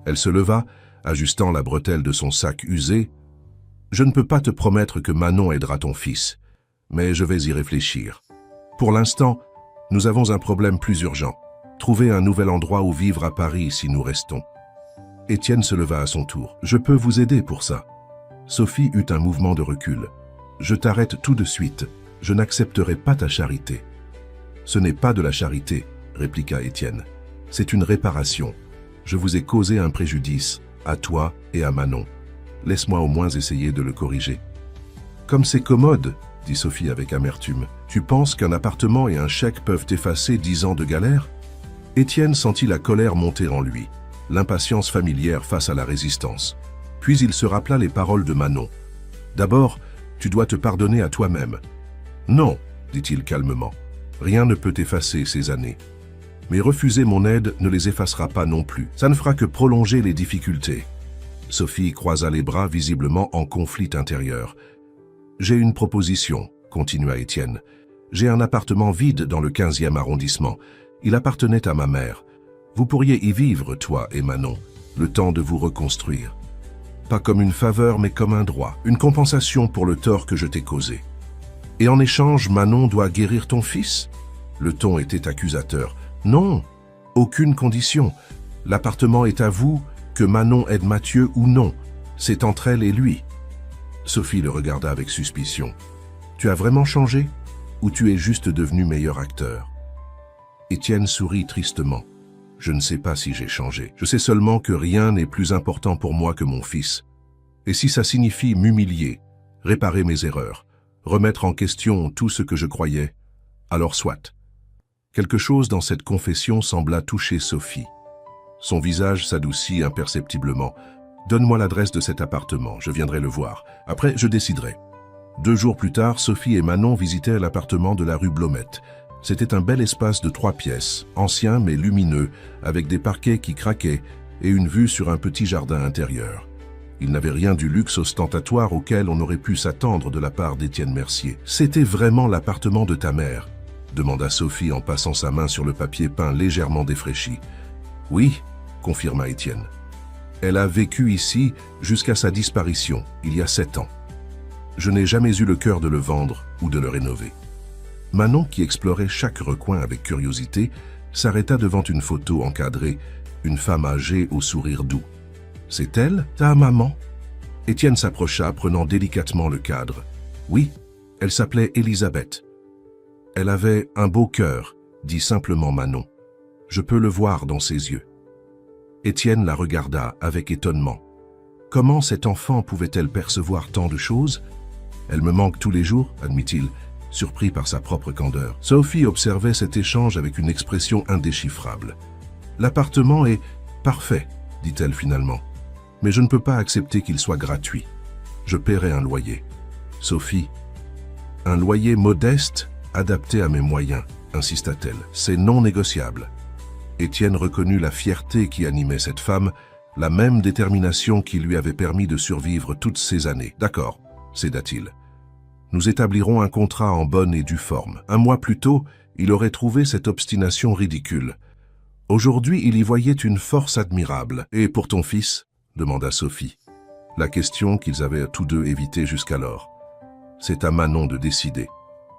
Elle se leva, ajustant la bretelle de son sac usé. « Je ne peux pas te promettre que Manon aidera ton fils, mais je vais y réfléchir. Pour l'instant, Nous avons un problème plus urgent. Trouver un nouvel endroit où vivre à Paris si nous restons. Étienne se leva à son tour. Je peux vous aider pour ça. Sophie eut un mouvement de recul. Je t'arrête tout de suite. Je n'accepterai pas ta charité. Ce n'est pas de la charité, répliqua Étienne. C'est une réparation. Je vous ai causé un préjudice, à toi et à Manon. Laisse-moi au moins essayer de le corriger. Comme c'est commode, dit Sophie avec amertume. Tu penses qu'un appartement et un chèque peuvent effacer 10 ans de galère? Étienne sentit la colère monter en lui, l'impatience familière face à la résistance. Puis il se rappela les paroles de Manon. D'abord, tu dois te pardonner à toi-même. Non, dit-il calmement. Rien ne peut effacer ces années. Mais refuser mon aide ne les effacera pas non plus. Ça ne fera que prolonger les difficultés. Sophie croisa les bras visiblement en conflit intérieur. J'ai une proposition, continua Étienne. J'ai un appartement vide dans le 15e arrondissement. Il appartenait à ma mère. Vous pourriez y vivre, toi et Manon, le temps de vous reconstruire. Pas comme une faveur, mais comme un droit, une compensation pour le tort que je t'ai causé. Et en échange, Manon doit guérir ton fils? Le ton était accusateur. Non, aucune condition. L'appartement est à vous, que Manon aide Mathieu ou non. C'est entre elle et lui. Sophie le regarda avec suspicion. Tu as vraiment changé? Ou tu es juste devenu meilleur acteur? Étienne sourit tristement. Je ne sais pas si j'ai changé. Je sais seulement que rien n'est plus important pour moi que mon fils. Et si ça signifie m'humilier, réparer mes erreurs, remettre en question tout ce que je croyais, alors soit. Quelque chose dans cette confession sembla toucher Sophie. Son visage s'adoucit imperceptiblement. Donne-moi l'adresse de cet appartement, je viendrai le voir. Après, je déciderai. 2 jours plus tard, Sophie et Manon visitaient l'appartement de la rue Blomette. C'était un bel espace de 3 pièces, ancien mais lumineux, avec des parquets qui craquaient et une vue sur un petit jardin intérieur. Il n'avait rien du luxe ostentatoire auquel on aurait pu s'attendre de la part d'Étienne Mercier. « C'était vraiment l'appartement de ta mère ?» demanda Sophie en passant sa main sur le papier peint légèrement défraîchi. « Oui », confirma Étienne. « Elle a vécu ici jusqu'à sa disparition, il y a 7 ans. Je n'ai jamais eu le cœur de le vendre ou de le rénover. » Manon, qui explorait chaque recoin avec curiosité, s'arrêta devant une photo encadrée, une femme âgée au sourire doux. « C'est elle, ta maman ?» Étienne s'approcha, prenant délicatement le cadre. « Oui, elle s'appelait Elisabeth. »« Elle avait un beau cœur, » dit simplement Manon. « Je peux le voir dans ses yeux. » Étienne la regarda avec étonnement. Comment cette enfant pouvait-elle percevoir tant de choses? « Elle me manque tous les jours, » admit-il, surpris par sa propre candeur. Sophie observait cet échange avec une expression indéchiffrable. « L'appartement est parfait, » dit-elle finalement. « Mais je ne peux pas accepter qu'il soit gratuit. Je paierai un loyer. » Sophie, « Un loyer modeste, adapté à mes moyens, » insista-t-elle. « C'est non négociable. » Étienne reconnut la fierté qui animait cette femme, la même détermination qui lui avait permis de survivre toutes ces années. « D'accord, » céda-t-il. Nous établirons un contrat en bonne et due forme. 1 mois plus tôt, il aurait trouvé cette obstination ridicule. Aujourd'hui, il y voyait une force admirable. « Et pour ton fils ?» demanda Sophie. La question qu'ils avaient tous deux évitée jusqu'alors. « C'est à Manon de décider, »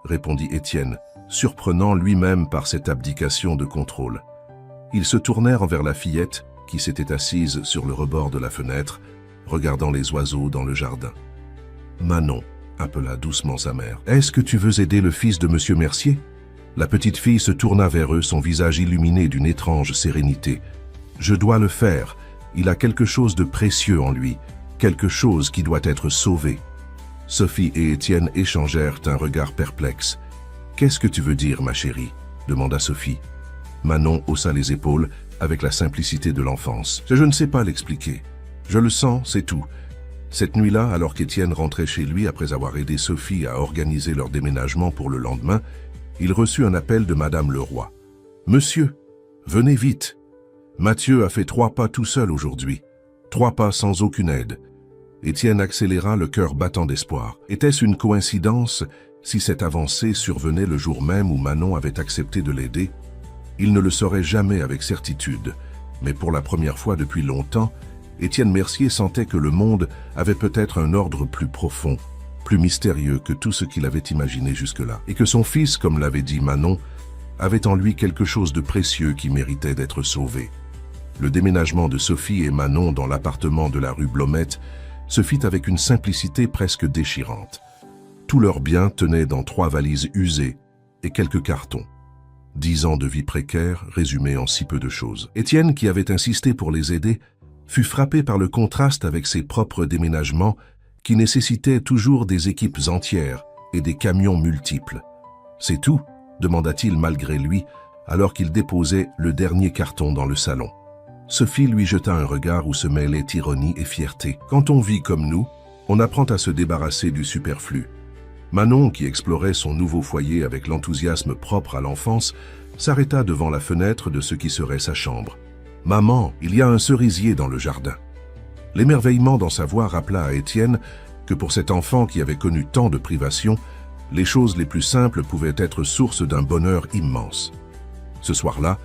répondit Étienne, surprenant lui-même par cette abdication de contrôle. Ils se tournèrent envers la fillette, qui s'était assise sur le rebord de la fenêtre, regardant les oiseaux dans le jardin. « Manon, » appela doucement sa mère. « Est-ce que tu veux aider le fils de Monsieur Mercier ?» La petite fille se tourna vers eux, son visage illuminé d'une étrange sérénité. « Je dois le faire. Il a quelque chose de précieux en lui, quelque chose qui doit être sauvé. » Sophie et Étienne échangèrent un regard perplexe. « Qu'est-ce que tu veux dire, ma chérie ?» demanda Sophie. Manon haussa les épaules avec la simplicité de l'enfance. « Je ne sais pas l'expliquer. Je le sens, c'est tout. » Cette nuit-là, alors qu'Étienne rentrait chez lui après avoir aidé Sophie à organiser leur déménagement pour le lendemain, il reçut un appel de Madame Leroy. « Monsieur, venez vite. Mathieu a fait 3 pas tout seul aujourd'hui. 3 pas sans aucune aide. » Étienne accéléra, le cœur battant d'espoir. Était-ce une coïncidence si cette avancée survenait le jour même où Manon avait accepté de l'aider? Il ne le saurait jamais avec certitude, mais pour la première fois depuis longtemps, Étienne Mercier sentait que le monde avait peut-être un ordre plus profond, plus mystérieux que tout ce qu'il avait imaginé jusque-là, et que son fils, comme l'avait dit Manon, avait en lui quelque chose de précieux qui méritait d'être sauvé. Le déménagement de Sophie et Manon dans l'appartement de la rue Blomette se fit avec une simplicité presque déchirante. Tous leurs biens tenaient dans 3 valises usées et quelques cartons. 10 ans de vie précaire résumés en si peu de choses. Étienne, qui avait insisté pour les aider, fut frappé par le contraste avec ses propres déménagements qui nécessitaient toujours des équipes entières et des camions multiples. « C'est tout ?» demanda-t-il malgré lui, alors qu'il déposait le dernier carton dans le salon. Sophie lui jeta un regard où se mêlaient ironie et fierté. « Quand on vit comme nous, on apprend à se débarrasser du superflu. » Manon, qui explorait son nouveau foyer avec l'enthousiasme propre à l'enfance, s'arrêta devant la fenêtre de ce qui serait sa chambre. « Maman, il y a un cerisier dans le jardin. » L'émerveillement dans sa voix rappela à Étienne que pour cet enfant qui avait connu tant de privations, les choses les plus simples pouvaient être source d'un bonheur immense. Ce soir-là,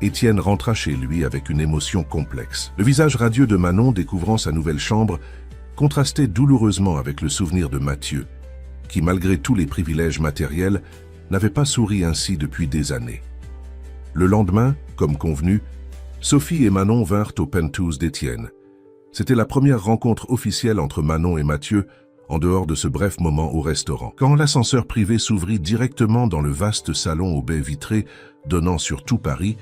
Étienne rentra chez lui avec une émotion complexe. Le visage radieux de Manon, découvrant sa nouvelle chambre, contrastait douloureusement avec le souvenir de Mathieu, qui, malgré tous les privilèges matériels, n'avait pas souri ainsi depuis des années. Le lendemain, comme convenu, Sophie et Manon vinrent au penthouse d'Étienne. C'était la première rencontre officielle entre Manon et Mathieu, en dehors de ce bref moment au restaurant. Quand l'ascenseur privé s'ouvrit directement dans le vaste salon aux baies vitrées donnant sur tout Paris,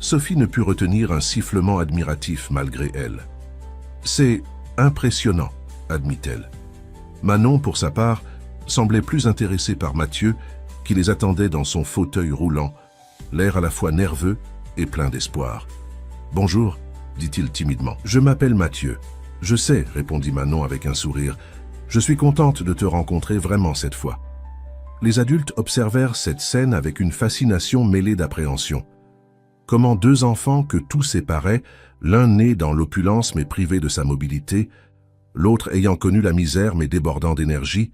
Sophie ne put retenir un sifflement admiratif malgré elle. « C'est impressionnant », admit-elle. Manon, pour sa part, semblait plus intéressée par Mathieu, qui les attendait dans son fauteuil roulant, l'air à la fois nerveux et plein d'espoir. « Bonjour », dit-il timidement. « Je m'appelle Mathieu. »« Je sais », répondit Manon avec un sourire. « Je suis contente de te rencontrer vraiment cette fois. » Les adultes observèrent cette scène avec une fascination mêlée d'appréhension. Comment 2 enfants que tout séparait, l'un né dans l'opulence mais privé de sa mobilité, l'autre ayant connu la misère mais débordant d'énergie,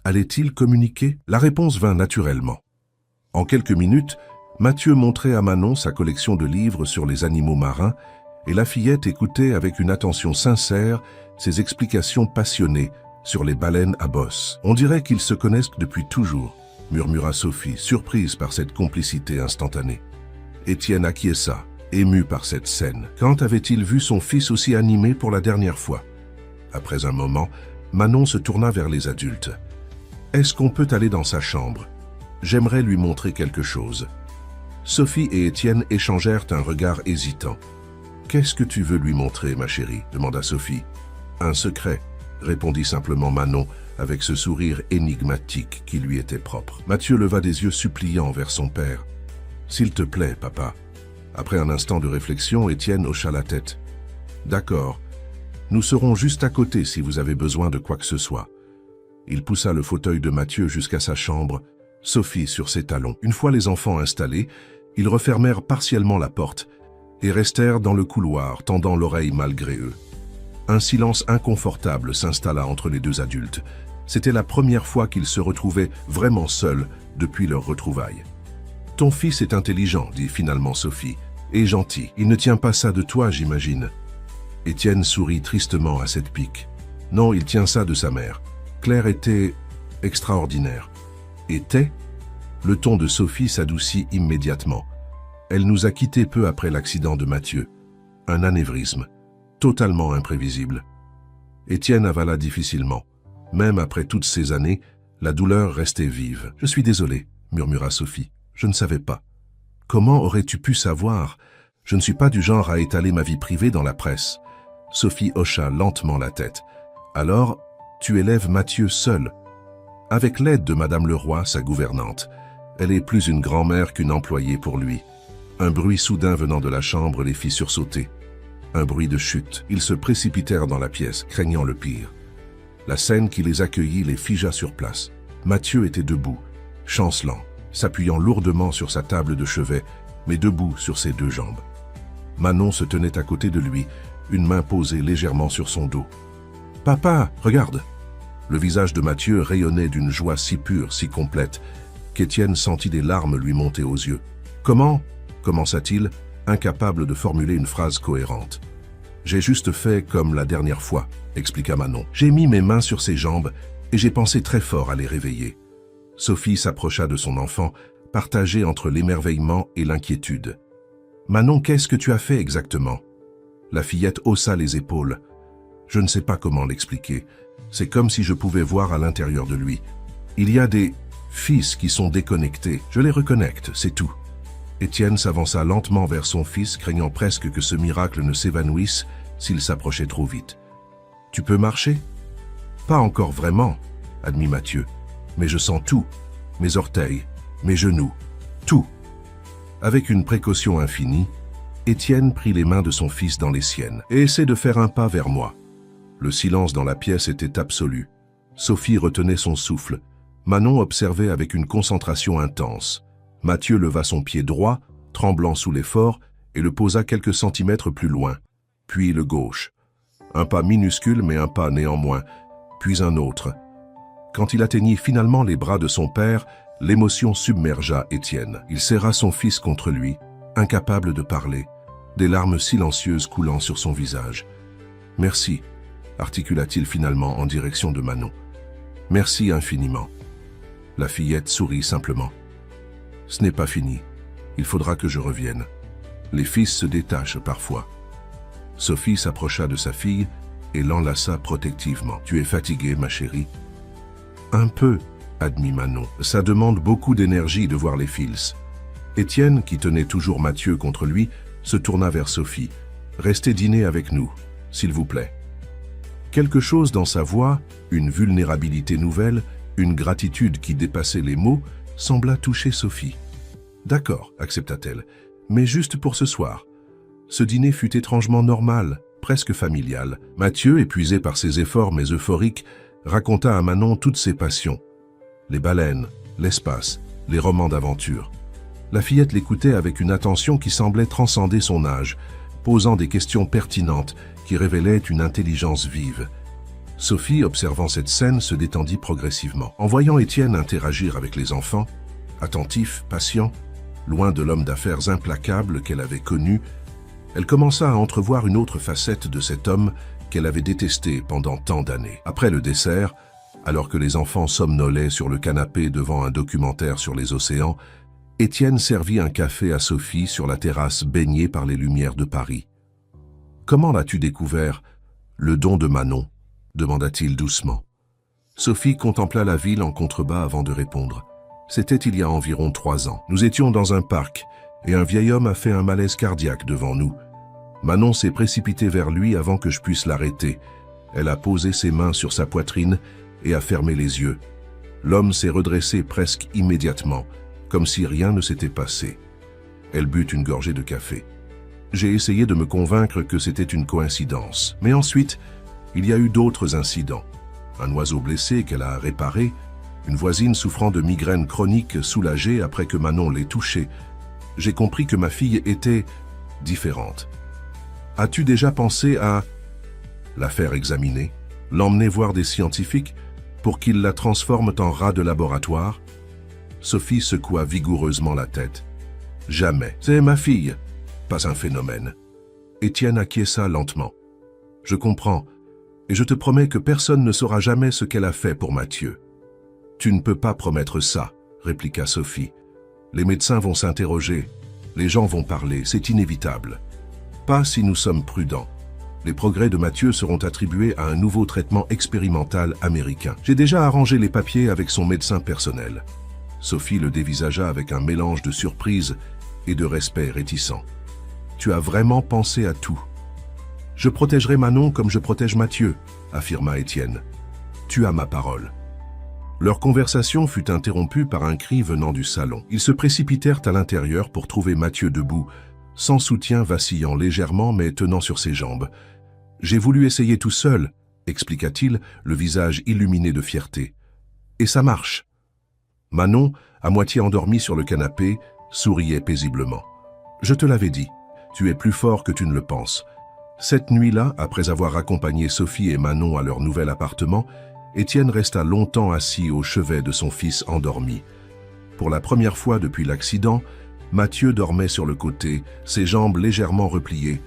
allaient-ils communiquer? La réponse vint naturellement. En quelques minutes, Mathieu montrait à Manon sa collection de livres sur les animaux marins et la fillette écoutait avec une attention sincère ses explications passionnées sur les baleines à bosse. « On dirait qu'ils se connaissent depuis toujours », murmura Sophie, surprise par cette complicité instantanée. Étienne acquiesça, ému par cette scène. Quand avait-il vu son fils aussi animé pour la dernière fois? Après un moment, Manon se tourna vers les adultes. « Est-ce qu'on peut aller dans sa chambre? J'aimerais lui montrer quelque chose. » Sophie et Étienne échangèrent un regard hésitant. « Qu'est-ce que tu veux lui montrer, ma chérie ?» demanda Sophie. « Un secret », répondit simplement Manon avec ce sourire énigmatique qui lui était propre. Mathieu leva des yeux suppliants vers son père. « S'il te plaît, papa. » Après un instant de réflexion, Étienne hocha la tête. « D'accord. Nous serons juste à côté si vous avez besoin de quoi que ce soit. » Il poussa le fauteuil de Mathieu jusqu'à sa chambre, Sophie sur ses talons. Une fois les enfants installés, ils refermèrent partiellement la porte et restèrent dans le couloir, tendant l'oreille malgré eux. Un silence inconfortable s'installa entre les 2 adultes. C'était la première fois qu'ils se retrouvaient vraiment seuls depuis leur retrouvaille. « Ton fils est intelligent, dit finalement Sophie, et gentil. Il ne tient pas ça de toi, j'imagine. » Étienne sourit tristement à cette pique. « Non, il tient ça de sa mère. Claire était extraordinaire. » « Était ?» Le ton de Sophie s'adoucit immédiatement. Elle nous a quittés peu après l'accident de Mathieu. Un anévrisme, totalement imprévisible. Étienne avala difficilement. Même après toutes ces années, la douleur restait vive. « Je suis désolé, » murmura Sophie. « Je ne savais pas. »« Comment aurais-tu pu savoir? Je ne suis pas du genre à étaler ma vie privée dans la presse. » Sophie hocha lentement la tête. « Alors, tu élèves Mathieu seul. » Avec l'aide de Madame Leroy, sa gouvernante. Elle est plus une grand-mère qu'une employée pour lui. Un bruit soudain venant de la chambre les fit sursauter. Un bruit de chute. Ils se précipitèrent dans la pièce, craignant le pire. La scène qui les accueillit les figea sur place. Mathieu était debout, chancelant, s'appuyant lourdement sur sa table de chevet, mais debout sur ses 2 jambes. Manon se tenait à côté de lui, une main posée légèrement sur son dos. « Papa, regarde !» Le visage de Mathieu rayonnait d'une joie si pure, si complète, qu'Étienne sentit des larmes lui monter aux yeux. « Comment ?» commença-t-il, incapable de formuler une phrase cohérente. « J'ai juste fait comme la dernière fois », expliqua Manon. « J'ai mis mes mains sur ses jambes et j'ai pensé très fort à les réveiller. » Sophie s'approcha de son enfant, partagée entre l'émerveillement et l'inquiétude. « Manon, qu'est-ce que tu as fait exactement ?» La fillette haussa les épaules. Je ne sais pas comment l'expliquer. C'est comme si je pouvais voir à l'intérieur de lui. Il y a des fils qui sont déconnectés. Je les reconnecte, c'est tout. Étienne s'avança lentement vers son fils, craignant presque que ce miracle ne s'évanouisse s'il s'approchait trop vite. « Tu peux marcher ?»« Pas encore vraiment, » admit Mathieu. « Mais je sens tout. Mes orteils, mes genoux, tout. » Avec une précaution infinie, Étienne prit les mains de son fils dans les siennes et essaie de faire un pas vers moi. Le silence dans la pièce était absolu. Sophie retenait son souffle. Manon observait avec une concentration intense. Mathieu leva son pied droit, tremblant sous l'effort, et le posa quelques centimètres plus loin, puis le gauche. Un pas minuscule, mais un pas néanmoins, puis un autre. Quand il atteignit finalement les bras de son père, l'émotion submergea Étienne. Il serra son fils contre lui, incapable de parler, des larmes silencieuses coulant sur son visage. « Merci », articula-t-il finalement en direction de Manon. « Merci infiniment. » La fillette sourit simplement. « Ce n'est pas fini. Il faudra que je revienne. Les fils se détachent parfois. » Sophie s'approcha de sa fille et l'enlaça protectivement. « Tu es fatiguée, ma chérie ?»« Un peu, » admit Manon. « Ça demande beaucoup d'énergie de voir les fils. » Étienne, qui tenait toujours Mathieu contre lui, se tourna vers Sophie. « Restez dîner avec nous, s'il vous plaît. » Quelque chose dans sa voix, une vulnérabilité nouvelle, une gratitude qui dépassait les mots, sembla toucher Sophie. « D'accord, » accepta-t-elle, « mais juste pour ce soir. » Ce dîner fut étrangement normal, presque familial. Mathieu, épuisé par ses efforts mais euphorique, raconta à Manon toutes ses passions. Les baleines, l'espace, les romans d'aventure. La fillette l'écoutait avec une attention qui semblait transcender son âge, posant des questions pertinentes qui révélaient une intelligence vive. Sophie, observant cette scène, se détendit progressivement. En voyant Étienne interagir avec les enfants, attentif, patient, loin de l'homme d'affaires implacable qu'elle avait connu, elle commença à entrevoir une autre facette de cet homme qu'elle avait détesté pendant tant d'années. Après le dessert, alors que les enfants somnolaient sur le canapé devant un documentaire sur les océans, Étienne servit un café à Sophie sur la terrasse baignée par les lumières de Paris. « Comment l'as-tu découvert, le don de Manon ?» demanda-t-il doucement. Sophie contempla la ville en contrebas avant de répondre. C'était il y a environ 3 ans. Nous étions dans un parc et un vieil homme a fait un malaise cardiaque devant nous. Manon s'est précipitée vers lui avant que je puisse l'arrêter. Elle a posé ses mains sur sa poitrine et a fermé les yeux. L'homme s'est redressé presque immédiatement, comme si rien ne s'était passé. Elle but une gorgée de café. J'ai essayé de me convaincre que c'était une coïncidence. Mais ensuite, il y a eu d'autres incidents. Un oiseau blessé qu'elle a réparé, une voisine souffrant de migraines chroniques soulagée après que Manon l'ait touchée. J'ai compris que ma fille était différente. As-tu déjà pensé à la faire examiner, l'emmener voir des scientifiques pour qu'ils la transforment en rat de laboratoire? Sophie secoua vigoureusement la tête. Jamais. C'est ma fille, pas un phénomène. Étienne acquiesça lentement. Je comprends, et je te promets que personne ne saura jamais ce qu'elle a fait pour Mathieu. Tu ne peux pas promettre ça, répliqua Sophie. Les médecins vont s'interroger, les gens vont parler, c'est inévitable. Pas si nous sommes prudents. Les progrès de Mathieu seront attribués à un nouveau traitement expérimental américain. J'ai déjà arrangé les papiers avec son médecin personnel. Sophie le dévisagea avec un mélange de surprise et de respect réticent. Tu as vraiment pensé à tout. Je protégerai Manon comme je protège Mathieu, affirma Étienne. Tu as ma parole. Leur conversation fut interrompue par un cri venant du salon. Ils se précipitèrent à l'intérieur pour trouver Mathieu debout, sans soutien, vacillant légèrement mais tenant sur ses jambes. « J'ai voulu essayer tout seul », expliqua-t-il, le visage illuminé de fierté. « Et ça marche !» Manon, à moitié endormie sur le canapé, souriait paisiblement. « Je te l'avais dit, tu es plus fort que tu ne le penses. » Cette nuit-là, après avoir accompagné Sophie et Manon à leur nouvel appartement, Étienne resta longtemps assis au chevet de son fils endormi. Pour la première fois depuis l'accident, Mathieu dormait sur le côté, ses jambes légèrement repliées,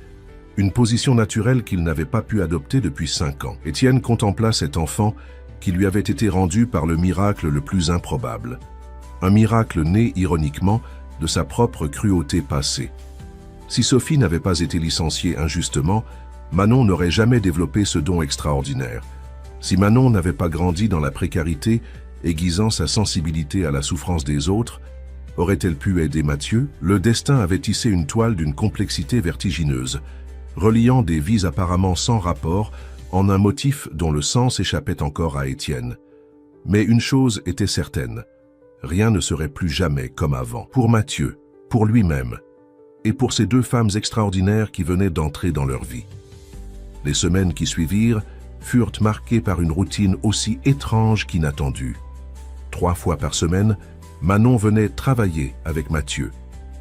une position naturelle qu'il n'avait pas pu adopter depuis 5 ans. Étienne contempla cet enfant qui lui avait été rendu par le miracle le plus improbable. Un miracle né, ironiquement, de sa propre cruauté passée. Si Sophie n'avait pas été licenciée injustement, Manon n'aurait jamais développé ce don extraordinaire. Si Manon n'avait pas grandi dans la précarité, aiguisant sa sensibilité à la souffrance des autres, aurait-elle pu aider Mathieu? Le destin avait tissé une toile d'une complexité vertigineuse, reliant des vies apparemment sans rapport en un motif dont le sens échappait encore à Étienne. Mais une chose était certaine, rien ne serait plus jamais comme avant. Pour Mathieu, pour lui-même, et pour ces deux femmes extraordinaires qui venaient d'entrer dans leur vie. Les semaines qui suivirent furent marquées par une routine aussi étrange qu'inattendue. 3 fois par semaine, Manon venait travailler avec Mathieu,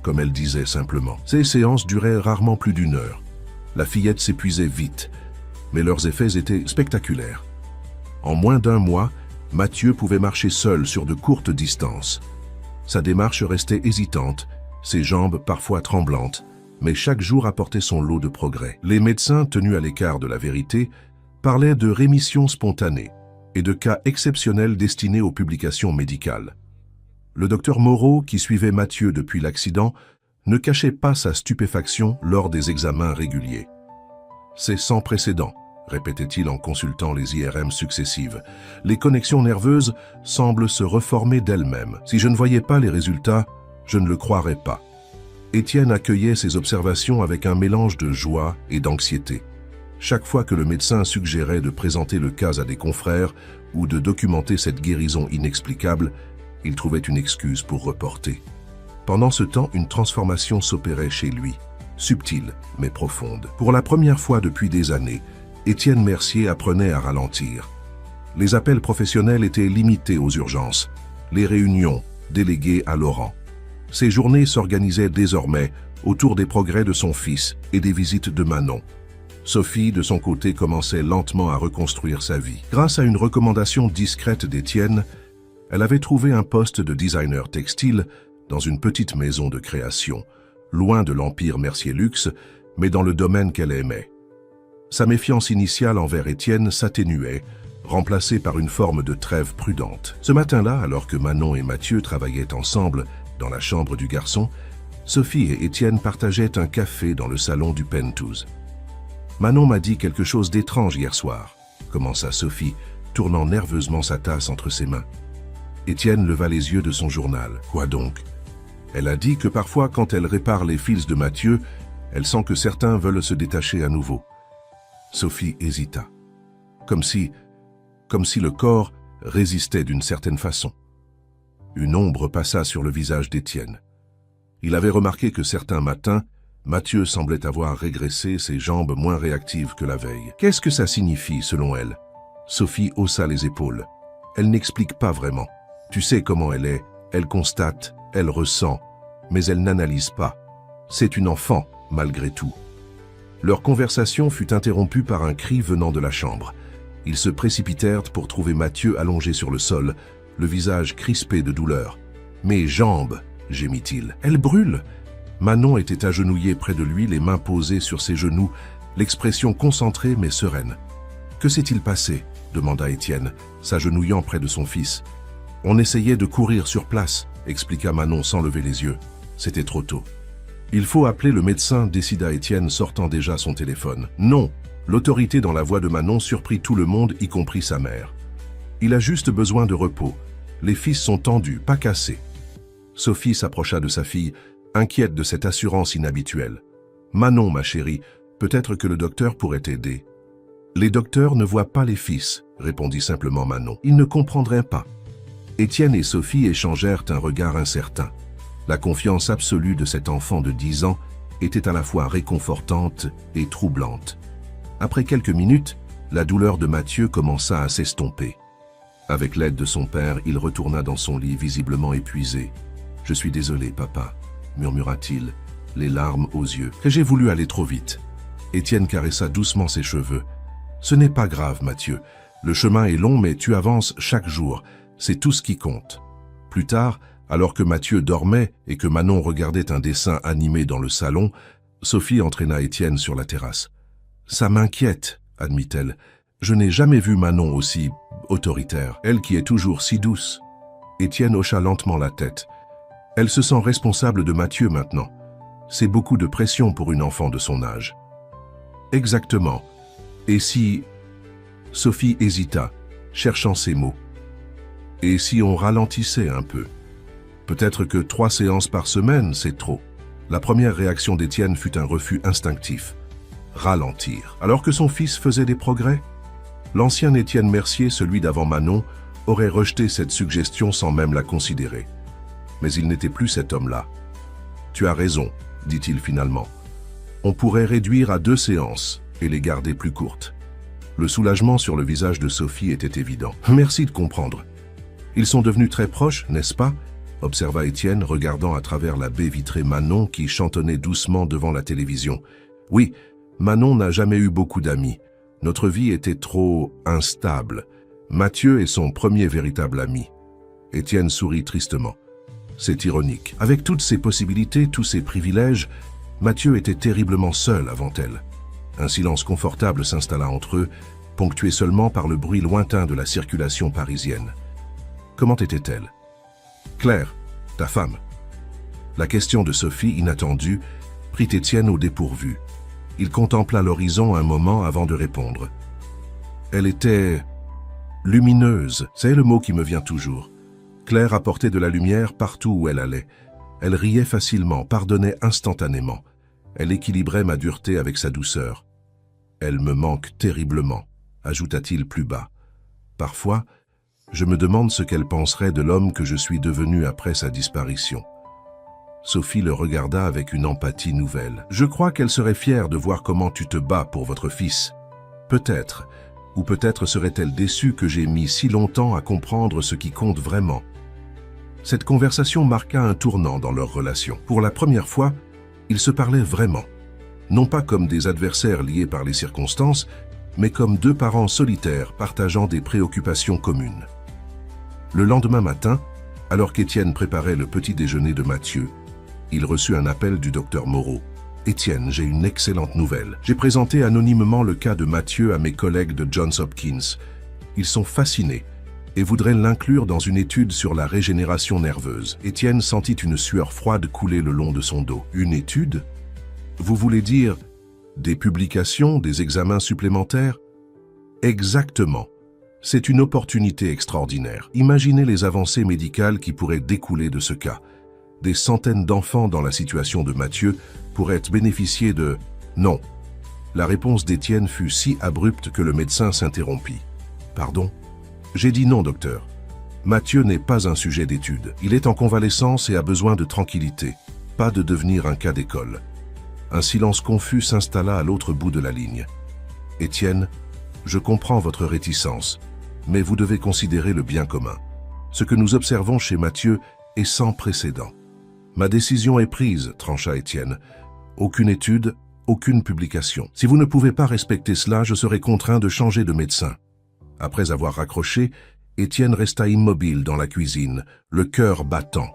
comme elle disait simplement. Ces séances duraient rarement plus d'1 heure. La fillette s'épuisait vite, mais leurs effets étaient spectaculaires. En moins d'1 mois, Mathieu pouvait marcher seul sur de courtes distances. Sa démarche restait hésitante, ses jambes parfois tremblantes, mais chaque jour apportait son lot de progrès. Les médecins, tenus à l'écart de la vérité, parlaient de rémission spontanée et de cas exceptionnels destinés aux publications médicales. Le docteur Moreau, qui suivait Mathieu depuis l'accident, ne cachait pas sa stupéfaction lors des examens réguliers. « C'est sans précédent », répétait-il en consultant les IRM successives. « Les connexions nerveuses semblent se reformer d'elles-mêmes. Si je ne voyais pas les résultats, je ne le croirais pas. » Étienne accueillait ces observations avec un mélange de joie et d'anxiété. Chaque fois que le médecin suggérait de présenter le cas à des confrères ou de documenter cette guérison inexplicable, il trouvait une excuse pour reporter. Pendant ce temps, une transformation s'opérait chez lui, subtile mais profonde. Pour la première fois depuis des années, Étienne Mercier apprenait à ralentir. Les appels professionnels étaient limités aux urgences, les réunions déléguées à Laurent. Ses journées s'organisaient désormais autour des progrès de son fils et des visites de Manon. Sophie, de son côté, commençait lentement à reconstruire sa vie. Grâce à une recommandation discrète d'Étienne, elle avait trouvé un poste de designer textile dans une petite maison de création, loin de l'empire Mercier Luxe, mais dans le domaine qu'elle aimait. Sa méfiance initiale envers Étienne s'atténuait, remplacée par une forme de trêve prudente. Ce matin-là, alors que Manon et Mathieu travaillaient ensemble dans la chambre du garçon, Sophie et Étienne partageaient un café dans le salon du Penthouse. « Manon m'a dit quelque chose d'étrange hier soir », commença Sophie, tournant nerveusement sa tasse entre ses mains. Étienne leva les yeux de son journal. « Quoi donc ?» Elle a dit que parfois, quand elle répare les fils de Mathieu, elle sent que certains veulent se détacher à nouveau. Sophie hésita, comme si le corps résistait d'une certaine façon. Une ombre passa sur le visage d'Étienne. Il avait remarqué que certains matins, Mathieu semblait avoir régressé, ses jambes moins réactives que la veille. Qu'est-ce que ça signifie, selon elle? Sophie haussa les épaules. Elle n'explique pas vraiment. Tu sais comment elle est, elle constate, elle ressent, mais elle n'analyse pas. C'est une enfant, malgré tout. Leur conversation fut interrompue par un cri venant de la chambre. Ils se précipitèrent pour trouver Mathieu allongé sur le sol, le visage crispé de douleur. « Mes jambes !» gémit-il. « Elles brûlent !» Manon était agenouillée près de lui, les mains posées sur ses genoux, l'expression concentrée mais sereine. « Que s'est-il passé ?» demanda Étienne, s'agenouillant près de son fils. « On essayait de courir sur place », expliqua Manon sans lever les yeux. C'était trop tôt. « Il faut appeler le médecin », décida Étienne, sortant déjà son téléphone. « Non !» L'autorité dans la voix de Manon surprit tout le monde, y compris sa mère. « Il a juste besoin de repos. Les fils sont tendus, pas cassés. » Sophie s'approcha de sa fille, inquiète de cette assurance inhabituelle. « Manon, ma chérie, peut-être que le docteur pourrait t'aider. »« Les docteurs ne voient pas les fils, » répondit simplement Manon. « Ils ne comprendraient pas. » Étienne et Sophie échangèrent un regard incertain. La confiance absolue de cet enfant de 10 ans était à la fois réconfortante et troublante. Après quelques minutes, la douleur de Mathieu commença à s'estomper. Avec l'aide de son père, il retourna dans son lit visiblement épuisé. « Je suis désolé, papa », murmura-t-il, les larmes aux yeux. « J'ai voulu aller trop vite. » Étienne caressa doucement ses cheveux. « Ce n'est pas grave, Mathieu. Le chemin est long, mais tu avances chaque jour. C'est tout ce qui compte. » Plus tard, alors que Mathieu dormait et que Manon regardait un dessin animé dans le salon, Sophie entraîna Étienne sur la terrasse. « Ça m'inquiète, » admit-elle. « Je n'ai jamais vu Manon aussi autoritaire, elle qui est toujours si douce. » Étienne hocha lentement la tête. Elle se sent responsable de Mathieu maintenant. C'est beaucoup de pression pour une enfant de son âge. Exactement. Et si... Sophie hésita, cherchant ses mots. Et si on ralentissait un peu? Peut-être que 3 séances par semaine, c'est trop. La première réaction d'Étienne fut un refus instinctif. Ralentir. Alors que son fils faisait des progrès? L'ancien Étienne Mercier, celui d'avant Manon, aurait rejeté cette suggestion sans même la considérer. Mais il n'était plus cet homme-là. « Tu as raison », dit-il finalement. « On pourrait réduire à 2 séances et les garder plus courtes. » Le soulagement sur le visage de Sophie était évident. « Merci de comprendre. Ils sont devenus très proches, n'est-ce pas ?» observa Étienne, regardant à travers la baie vitrée Manon qui chantonnait doucement devant la télévision. « Oui, Manon n'a jamais eu beaucoup d'amis. Notre vie était trop instable. Mathieu est son premier véritable ami. » Étienne sourit tristement. C'est ironique. Avec toutes ses possibilités, tous ses privilèges, Mathieu était terriblement seul avant elle. Un silence confortable s'installa entre eux, ponctué seulement par le bruit lointain de la circulation parisienne. Comment était-elle? Claire, ta femme. La question de Sophie, inattendue, prit Étienne au dépourvu. Il contempla l'horizon un moment avant de répondre. Elle était lumineuse, c'est le mot qui me vient toujours. Claire apportait de la lumière partout où elle allait. Elle riait facilement, pardonnait instantanément. Elle équilibrait ma dureté avec sa douceur. Elle me manque terriblement, ajouta-t-il plus bas. Parfois, je me demande ce qu'elle penserait de l'homme que je suis devenu après sa disparition. Sophie le regarda avec une empathie nouvelle. Je crois qu'elle serait fière de voir comment tu te bats pour votre fils. Peut-être, ou peut-être serait-elle déçue que j'ai mis si longtemps à comprendre ce qui compte vraiment. Cette conversation marqua un tournant dans leur relation. Pour la première fois, ils se parlaient vraiment. Non pas comme des adversaires liés par les circonstances, mais comme 2 parents solitaires partageant des préoccupations communes. Le lendemain matin, alors qu'Étienne préparait le petit déjeuner de Mathieu, il reçut un appel du docteur Moreau. « Étienne, j'ai une excellente nouvelle. J'ai présenté anonymement le cas de Mathieu à mes collègues de Johns Hopkins. Ils sont fascinés et voudraient l'inclure dans une étude sur la régénération nerveuse. » Étienne sentit une sueur froide couler le long de son dos. « Une étude? Vous voulez dire des publications, des examens supplémentaires? » Exactement. C'est une opportunité extraordinaire. Imaginez les avancées médicales qui pourraient découler de ce cas. Des centaines d'enfants dans la situation de Mathieu pourraient bénéficier de... Non. La réponse d'Étienne fut si abrupte que le médecin s'interrompit. « Pardon ? J'ai dit non, docteur. Mathieu n'est pas un sujet d'étude. Il est en convalescence et a besoin de tranquillité, pas de devenir un cas d'école. » Un silence confus s'installa à l'autre bout de la ligne. « Étienne, je comprends votre réticence, mais vous devez considérer le bien commun. Ce que nous observons chez Mathieu est sans précédent. » « Ma décision est prise, trancha Étienne. Aucune étude, aucune publication. Si vous ne pouvez pas respecter cela, je serai contraint de changer de médecin. » Après avoir raccroché, Étienne resta immobile dans la cuisine, le cœur battant.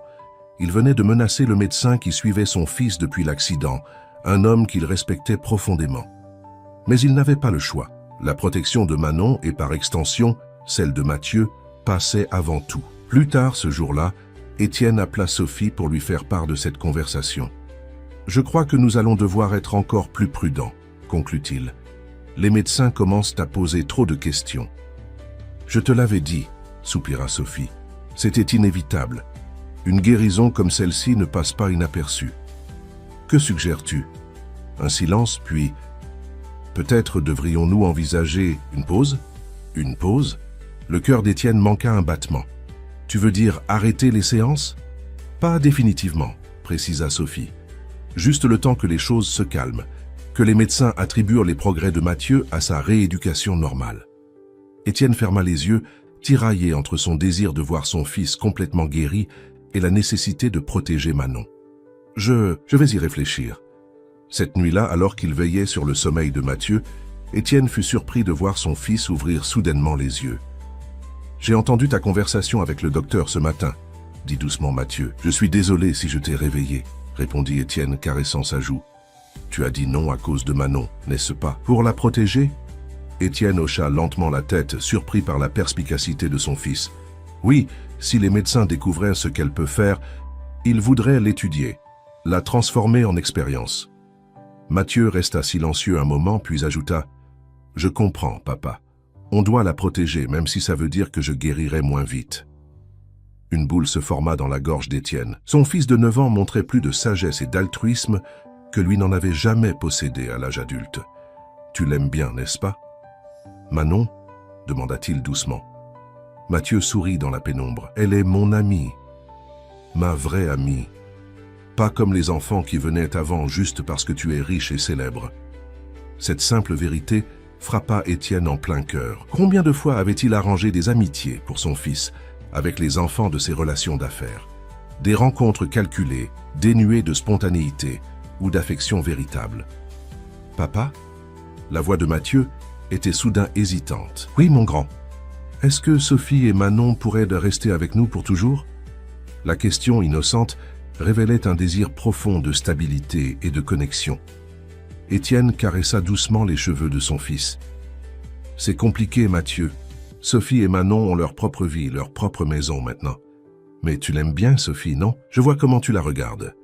Il venait de menacer le médecin qui suivait son fils depuis l'accident, un homme qu'il respectait profondément. Mais il n'avait pas le choix. La protection de Manon et par extension, celle de Mathieu, passait avant tout. Plus tard ce jour-là, Étienne appela Sophie pour lui faire part de cette conversation. « Je crois que nous allons devoir être encore plus prudents, » conclut-il. « Les médecins commencent à poser trop de questions. »« Je te l'avais dit, » soupira Sophie. « C'était inévitable. Une guérison comme celle-ci ne passe pas inaperçue. Que suggères-tu » Un silence, puis « Peut-être devrions-nous envisager une pause ?» Une pause? Le cœur d'Étienne manqua un battement. « Tu veux dire arrêter les séances ?»« Pas définitivement, » précisa Sophie. « Juste le temps que les choses se calment, que les médecins attribuent les progrès de Mathieu à sa rééducation normale. » Étienne ferma les yeux, tiraillé entre son désir de voir son fils complètement guéri et la nécessité de protéger Manon. « Je vais y réfléchir. » Cette nuit-là, alors qu'il veillait sur le sommeil de Mathieu, Étienne fut surpris de voir son fils ouvrir soudainement les yeux. « J'ai entendu ta conversation avec le docteur ce matin, » dit doucement Mathieu. « Je suis désolé si je t'ai réveillé, » répondit Étienne, caressant sa joue. « Tu as dit non à cause de Manon, n'est-ce pas? Pour la protéger ?» Étienne hocha lentement la tête, surpris par la perspicacité de son fils. « Oui, Si les médecins découvraient ce qu'elle peut faire, ils voudraient l'étudier, la transformer en expérience. Mathieu resta silencieux un moment, puis ajouta « Je comprends, papa. On doit la protéger, même si ça veut dire que je guérirai moins vite. » Une boule se forma dans la gorge d'Étienne. Son fils de 9 ans montrait plus de sagesse et d'altruisme que lui n'en avait jamais possédé à l'âge adulte. « Tu l'aimes bien, n'est-ce pas ?»« Manon ?» demanda-t-il doucement. Mathieu sourit dans la pénombre. « Elle est mon amie, ma vraie amie. Pas comme les enfants qui venaient avant juste parce que tu es riche et célèbre. » Cette simple vérité frappa Étienne en plein cœur. Combien de fois avait-il arrangé des amitiés pour son fils avec les enfants de ses relations d'affaires? Des rencontres calculées, dénuées de spontanéité ou d'affection véritable. « Papa ?» La voix de Mathieu était soudain hésitante. « Oui, mon grand. Est-ce que Sophie et Manon pourraient rester avec nous pour toujours ?» La question innocente révélait un désir profond de stabilité et de connexion. Étienne caressa doucement les cheveux de son fils. « C'est compliqué, Mathieu. Sophie et Manon ont leur propre vie, leur propre maison maintenant. Mais tu l'aimes bien, Sophie, non? Je vois comment tu la regardes. »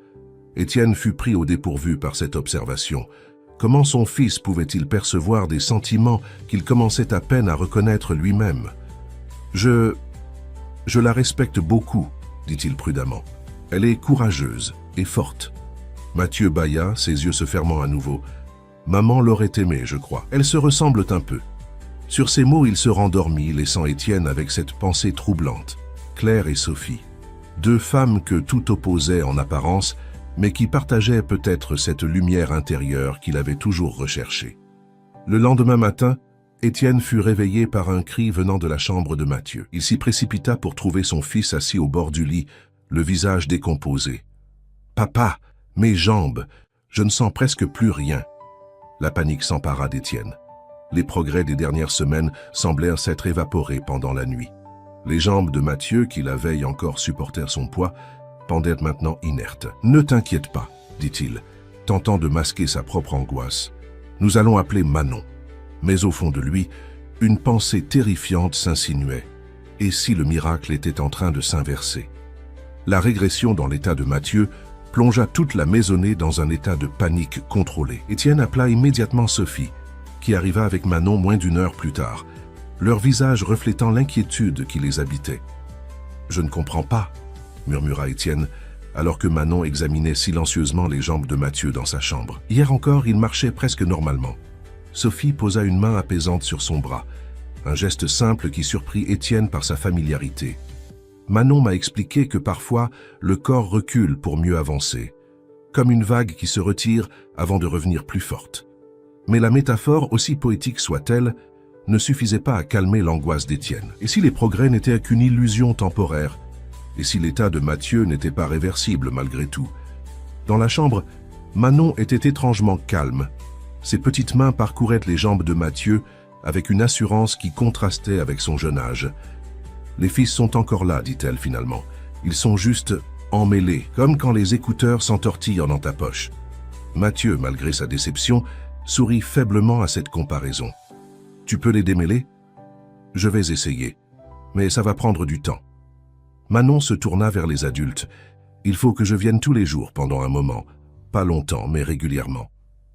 Étienne fut pris au dépourvu par cette observation. Comment son fils pouvait-il percevoir des sentiments qu'il commençait à peine à reconnaître lui-même? « Je la respecte beaucoup, » dit-il prudemment. « Elle est courageuse et forte. » Mathieu bâilla, ses yeux se fermant à nouveau. « Maman l'aurait aimée, je crois. Elles se ressemblent un peu. » Sur ces mots, il se rendormit, laissant Étienne avec cette pensée troublante. Claire et Sophie. Deux femmes que tout opposait en apparence, mais qui partageaient peut-être cette lumière intérieure qu'il avait toujours recherchée. Le lendemain matin, Étienne fut réveillé par un cri venant de la chambre de Mathieu. Il s'y précipita pour trouver son fils assis au bord du lit, le visage décomposé. « Papa, mes jambes, je ne sens presque plus rien. » La panique s'empara d'Étienne. Les progrès des dernières semaines semblèrent s'être évaporés pendant la nuit. Les jambes de Mathieu, qui la veille encore supportèrent son poids, pendaient maintenant inertes. « Ne t'inquiète pas, » dit-il, tentant de masquer sa propre angoisse. « Nous allons appeler Manon. » Mais au fond de lui, une pensée terrifiante s'insinuait. Et si le miracle était en train de s'inverser? La régression dans l'état de Mathieu plongea toute la maisonnée dans un état de panique contrôlée. Étienne appela immédiatement Sophie, qui arriva avec Manon moins d'1 heure plus tard, leur visage reflétant l'inquiétude qui les habitait. « Je ne comprends pas, » murmura Étienne, alors que Manon examinait silencieusement les jambes de Mathieu dans sa chambre. Hier encore, il marchait presque normalement. Sophie posa une main apaisante sur son bras, un geste simple qui surprit Étienne par sa familiarité. Manon m'a expliqué que parfois, le corps recule pour mieux avancer, comme une vague qui se retire avant de revenir plus forte. Mais la métaphore, aussi poétique soit-elle, ne suffisait pas à calmer l'angoisse d'Étienne. Et si les progrès n'étaient qu'une illusion temporaire? Et si l'état de Mathieu n'était pas réversible malgré tout? Dans la chambre, Manon était étrangement calme. Ses petites mains parcouraient les jambes de Mathieu avec une assurance qui contrastait avec son jeune âge. « Les fils sont encore là, dit-elle finalement. Ils sont juste emmêlés, comme quand les écouteurs s'entortillent dans ta poche. » Mathieu, malgré sa déception, sourit faiblement à cette comparaison. « Tu peux les démêler ?»« Je vais essayer, mais ça va prendre du temps. » Manon se tourna vers les adultes. « Il faut que je vienne tous les jours pendant un moment, pas longtemps, mais régulièrement. »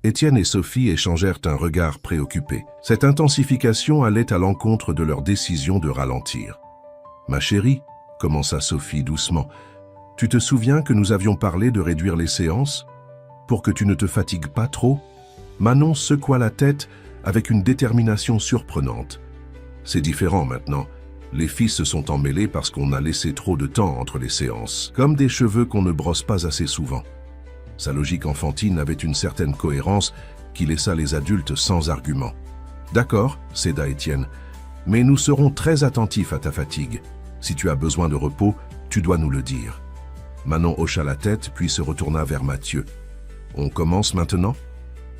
Étienne et Sophie échangèrent un regard préoccupé. Cette intensification allait à l'encontre de leur décision de ralentir. « Ma chérie, » commença Sophie doucement, « tu te souviens que nous avions parlé de réduire les séances pour que tu ne te fatigues pas trop ?» Manon secoua la tête avec une détermination surprenante. « C'est différent maintenant. Les fils se sont emmêlés parce qu'on a laissé trop de temps entre les séances, comme des cheveux qu'on ne brosse pas assez souvent. » Sa logique enfantine avait une certaine cohérence qui laissa les adultes sans argument. « D'accord, » céda Étienne, « mais nous serons très attentifs à ta fatigue. Si tu as besoin de repos, tu dois nous le dire. » Manon hocha la tête, puis se retourna vers Mathieu. « On commence maintenant ?»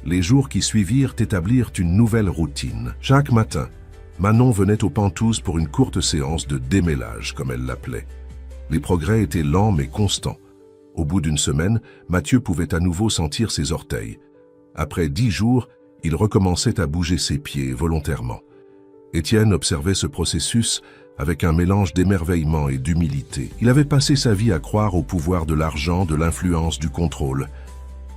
Les jours qui suivirent établirent une nouvelle routine. Chaque matin, Manon venait aux Pantous pour une courte séance de démêlage, comme elle l'appelait. Les progrès étaient lents mais constants. Au bout d'une semaine, Mathieu pouvait à nouveau sentir ses orteils. Après 10 jours, il recommençait à bouger ses pieds volontairement. Étienne observait ce processus avec un mélange d'émerveillement et d'humilité. Il avait passé sa vie à croire au pouvoir de l'argent, de l'influence, du contrôle.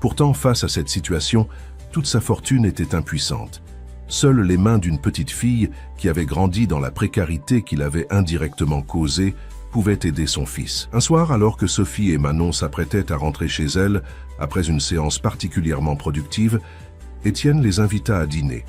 Pourtant, face à cette situation, toute sa fortune était impuissante. Seules les mains d'une petite fille qui avait grandi dans la précarité qu'il avait indirectement causée pouvaient aider son fils. Un soir, alors que Sophie et Manon s'apprêtaient à rentrer chez elles, après une séance particulièrement productive, Étienne les invita à dîner.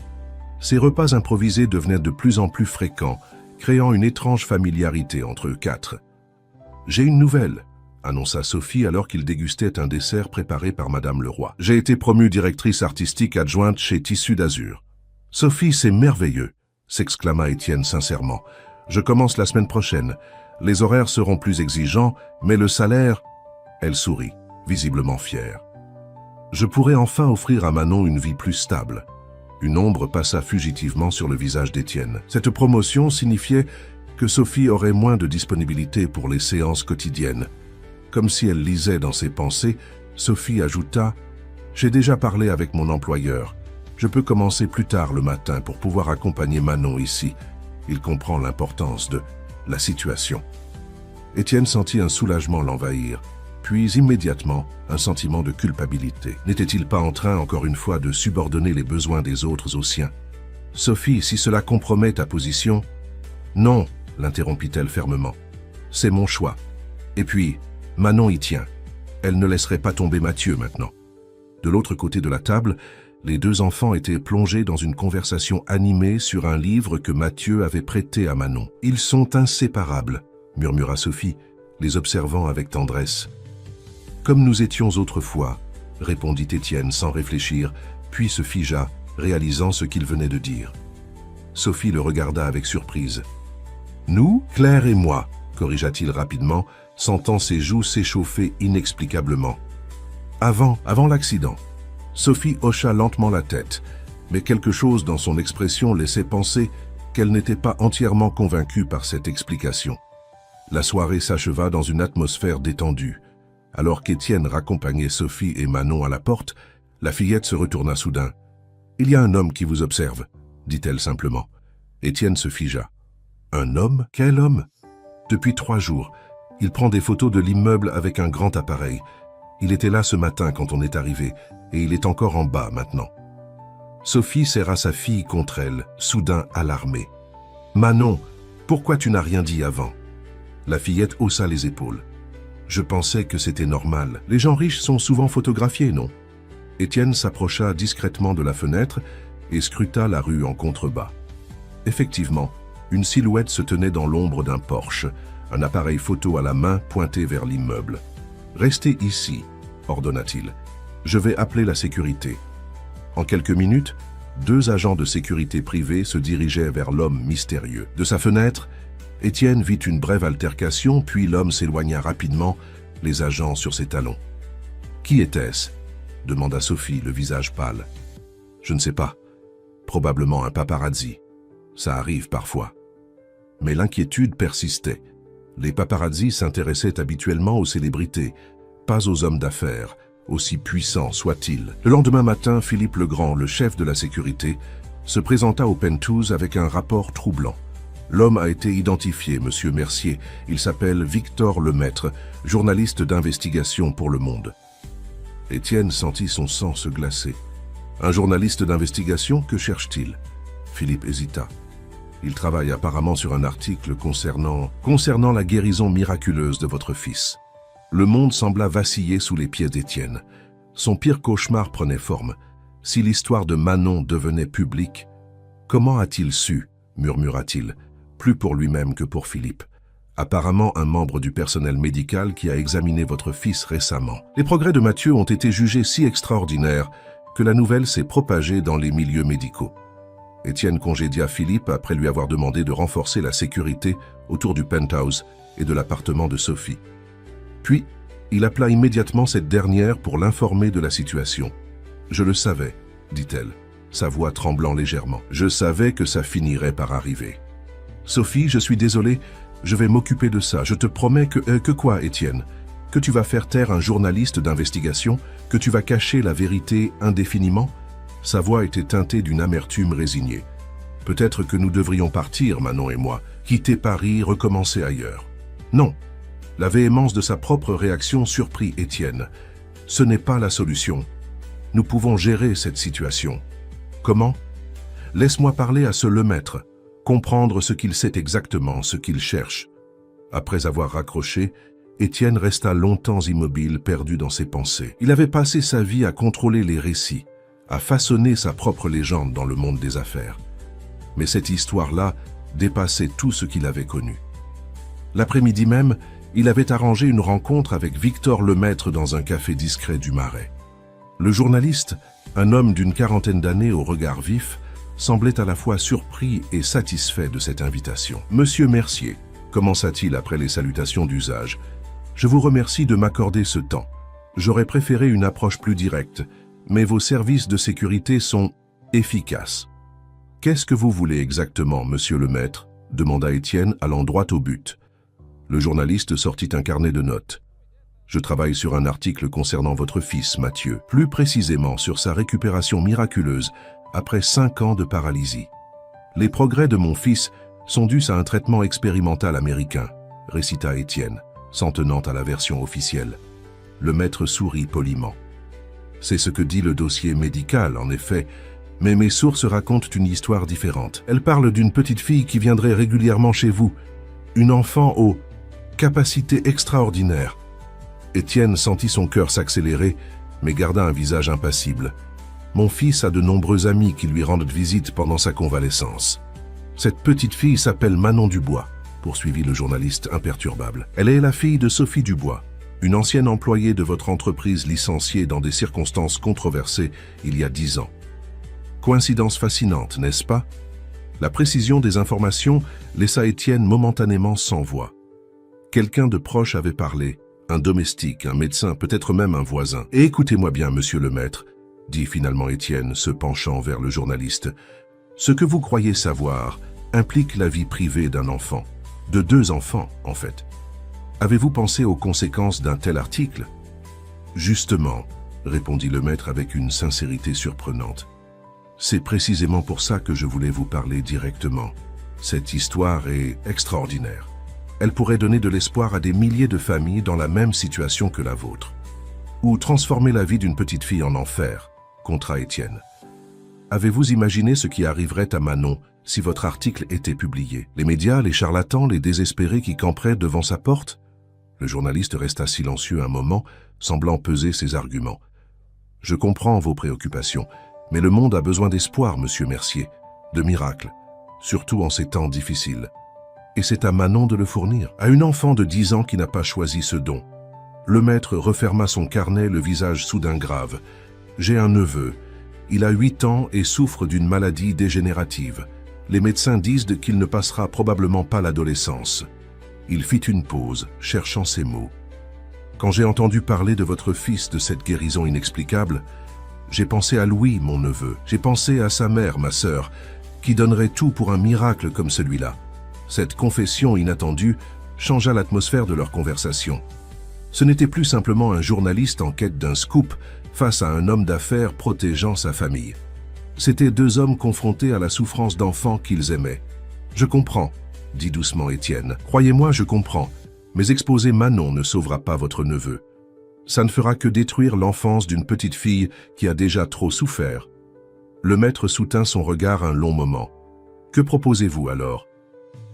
Ces repas improvisés devenaient de plus en plus fréquents, créant une étrange familiarité entre eux quatre. « J'ai une nouvelle », annonça Sophie alors qu'ils dégustaient un dessert préparé par Madame Leroy. « J'ai été promue directrice artistique adjointe chez Tissu d'Azur. »« Sophie, c'est merveilleux !» s'exclama Étienne sincèrement. « Je commence la semaine prochaine. Les horaires seront plus exigeants, mais le salaire... » Elle sourit, visiblement fière. « Je pourrai enfin offrir à Manon une vie plus stable. » Une ombre passa fugitivement sur le visage d'Étienne. Cette promotion signifiait que Sophie aurait moins de disponibilité pour les séances quotidiennes. Comme si elle lisait dans ses pensées, Sophie ajouta « J'ai déjà parlé avec mon employeur. Je peux commencer plus tard le matin pour pouvoir accompagner Manon ici. Il comprend l'importance de la situation. » Étienne sentit un soulagement l'envahir, puis immédiatement un sentiment de culpabilité. N'était-il pas en train, encore une fois, de subordonner les besoins des autres aux siens? « Sophie, si cela compromet ta position... »« Non, l'interrompit-elle fermement. C'est mon choix. Et puis, Manon y tient. Elle ne laisserait pas tomber Mathieu maintenant. » De l'autre côté de la table, les deux enfants étaient plongés dans une conversation animée sur un livre que Mathieu avait prêté à Manon. « Ils sont inséparables, » murmura Sophie, les observant avec tendresse. « Comme nous étions autrefois, » répondit Étienne sans réfléchir, puis se figea, réalisant ce qu'il venait de dire. Sophie le regarda avec surprise. « Nous, Claire et moi, » corrigea-t-il rapidement, sentant ses joues s'échauffer inexplicablement. « Avant l'accident. » Sophie hocha lentement la tête, mais quelque chose dans son expression laissait penser qu'elle n'était pas entièrement convaincue par cette explication. La soirée s'acheva dans une atmosphère détendue. Alors qu'Étienne raccompagnait Sophie et Manon à la porte, la fillette se retourna soudain. « Il y a un homme qui vous observe, » dit-elle simplement. Étienne se figea. « Un homme? Quel homme? » « Depuis 3 jours. Il prend des photos de l'immeuble avec un grand appareil. Il était là ce matin quand on est arrivé, et il est encore en bas maintenant. » Sophie serra sa fille contre elle, soudain alarmée. « Manon, pourquoi tu n'as rien dit avant ?» La fillette haussa les épaules. « Je pensais que c'était normal. Les gens riches sont souvent photographiés, non ?» Étienne s'approcha discrètement de la fenêtre et scruta la rue en contrebas. Effectivement, une silhouette se tenait dans l'ombre d'un Porsche, un appareil photo à la main pointé vers l'immeuble. « Restez ici, » ordonna-t-il. « Je vais appeler la sécurité. » En quelques minutes, 2 agents de sécurité privée se dirigeaient vers l'homme mystérieux. De sa fenêtre, Étienne vit une brève altercation, puis l'homme s'éloigna rapidement, les agents sur ses talons. « Qui était-ce » demanda Sophie, le visage pâle. « Je ne sais pas. Probablement un paparazzi. Ça arrive parfois. » Mais l'inquiétude persistait. Les paparazzis s'intéressaient habituellement aux célébrités, pas aux hommes d'affaires, aussi puissants soient-ils. Le lendemain matin, Philippe Legrand, le chef de la sécurité, se présenta au Penthouse avec un rapport troublant. L'homme a été identifié, monsieur Mercier. Il s'appelle Victor Lemaître, journaliste d'investigation pour Le Monde. Étienne sentit son sang se glacer. Un journaliste d'investigation, que cherche-t-il? Philippe hésita. Il travaille apparemment sur un article concernant la guérison miraculeuse de votre fils. Le monde sembla vaciller sous les pieds d'Étienne. Son pire cauchemar prenait forme. Si l'histoire de Manon devenait publique, comment a-t-il su, murmura-t-il, plus pour lui-même que pour Philippe. Apparemment un membre du personnel médical qui a examiné votre fils récemment. Les progrès de Mathieu ont été jugés si extraordinaires que la nouvelle s'est propagée dans les milieux médicaux. Étienne congédia Philippe après lui avoir demandé de renforcer la sécurité autour du penthouse et de l'appartement de Sophie. Puis, il appela immédiatement cette dernière pour l'informer de la situation. « Je le savais, » dit-elle, sa voix tremblant légèrement. « Je savais que ça finirait par arriver. »« Sophie, je suis désolé, je vais m'occuper de ça. Je te promets que... que quoi, Étienne? Que tu vas faire taire un journaliste d'investigation? Que tu vas cacher la vérité indéfiniment ?» Sa voix était teintée d'une amertume résignée. « Peut-être que nous devrions partir, Manon et moi. quitter Paris, recommencer ailleurs. Non. La véhémence de sa propre réaction surprit Étienne. Ce n'est pas la solution. Nous pouvons gérer cette situation. Comment? Laisse-moi parler à ce Lemaître, comprendre ce qu'il sait exactement, ce qu'il cherche. Après avoir raccroché, Étienne resta longtemps immobile, perdu dans ses pensées. Il avait passé sa vie à contrôler les récits, à façonner sa propre légende dans le monde des affaires. Mais cette histoire-là dépassait tout ce qu'il avait connu. L'après-midi même, il avait arrangé une rencontre avec Victor Lemaître dans un café discret du Marais. Le journaliste, un homme d'une quarantaine d'années au regard vif, semblait à la fois surpris et satisfait de cette invitation. « Monsieur Mercier », commença-t-il après les salutations d'usage, « je vous remercie de m'accorder ce temps. J'aurais préféré une approche plus directe, mais vos services de sécurité sont efficaces. » « Qu'est-ce que vous voulez exactement, monsieur Lemaître » demanda Étienne, allant droit au but. Le journaliste sortit un carnet de notes. « Je travaille sur un article concernant votre fils, Mathieu, plus précisément sur sa récupération miraculeuse après 5 ans de paralysie. Les progrès de mon fils sont dus à un traitement expérimental américain, récita Étienne, s'en tenant à la version officielle. Lemaître sourit poliment. C'est ce que dit le dossier médical, en effet, mais mes sources racontent une histoire différente. Elles parlent d'une petite fille qui viendrait régulièrement chez vous, une enfant aux capacités extraordinaires. Étienne sentit son cœur s'accélérer, mais garda un visage impassible. Mon fils a de nombreux amis qui lui rendent visite pendant sa convalescence. Cette petite fille s'appelle Manon Dubois, poursuivit le journaliste imperturbable. Elle est la fille de Sophie Dubois, une ancienne employée de votre entreprise licenciée dans des circonstances controversées il y a 10 ans. Coïncidence fascinante, n'est-ce pas? La précision des informations laissa Étienne momentanément sans voix. Quelqu'un de proche avait parlé, un domestique, un médecin, peut-être même un voisin. « Et écoutez-moi bien, monsieur Lemaître, » dit finalement Étienne, se penchant vers le journaliste. « Ce que vous croyez savoir implique la vie privée d'un enfant, de 2 enfants, en fait. Avez-vous pensé aux conséquences d'un tel article ?»« Justement, » répondit Lemaître avec une sincérité surprenante. C'est précisément pour ça que je voulais vous parler directement. Cette histoire est extraordinaire. Elle pourrait donner de l'espoir à des milliers de familles dans la même situation que la vôtre. Ou transformer la vie d'une petite fille en enfer, contra Étienne. Avez-vous imaginé ce qui arriverait à Manon si votre article était publié? Les médias, les charlatans, les désespérés qui camperaient devant sa porte? Le journaliste resta silencieux un moment, semblant peser ses arguments. Je comprends vos préoccupations. Mais le monde a besoin d'espoir, monsieur Mercier, de miracles, surtout en ces temps difficiles. Et c'est à Manon de le fournir, à une enfant de 10 ans qui n'a pas choisi ce don. Lemaître referma son carnet, le visage soudain grave. J'ai un neveu. Il a 8 ans et souffre d'une maladie dégénérative. Les médecins disent qu'il ne passera probablement pas l'adolescence. Il fit une pause, cherchant ses mots. Quand j'ai entendu parler de votre fils, de cette guérison inexplicable, j'ai pensé à Louis, mon neveu. J'ai pensé à sa mère, ma sœur, qui donnerait tout pour un miracle comme celui-là. Cette confession inattendue changea l'atmosphère de leur conversation. Ce n'était plus simplement un journaliste en quête d'un scoop face à un homme d'affaires protégeant sa famille. C'étaient 2 hommes confrontés à la souffrance d'enfants qu'ils aimaient. « Je comprends », dit doucement Étienne. « Croyez-moi, je comprends. Mais exposer Manon ne sauvera pas votre neveu. Ça ne fera que détruire l'enfance d'une petite fille qui a déjà trop souffert. » Lemaître soutint son regard un long moment. « Que proposez-vous alors ?»«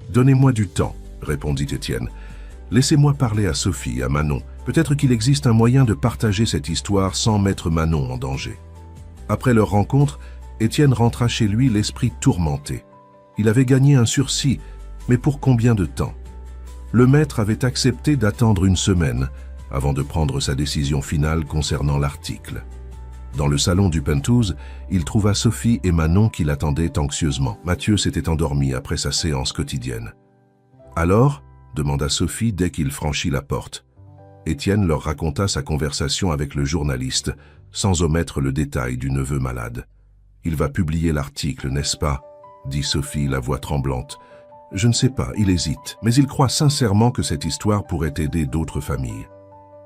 Donnez-moi du temps, » répondit Étienne. « Laissez-moi parler à Sophie, à Manon. Peut-être qu'il existe un moyen de partager cette histoire sans mettre Manon en danger. » Après leur rencontre, Étienne rentra chez lui l'esprit tourmenté. Il avait gagné un sursis, mais pour combien de temps? Lemaître avait accepté d'attendre 1 semaine avant de prendre sa décision finale concernant l'article. Dans le salon du Penthouse, il trouva Sophie et Manon qui l'attendaient anxieusement. Mathieu s'était endormi après sa séance quotidienne. « Alors ?» demanda Sophie dès qu'il franchit la porte. Étienne leur raconta sa conversation avec le journaliste, sans omettre le détail du neveu malade. « Il va publier l'article, n'est-ce pas ?» dit Sophie, la voix tremblante. « Je ne sais pas, il hésite, mais il croit sincèrement que cette histoire pourrait aider d'autres familles. »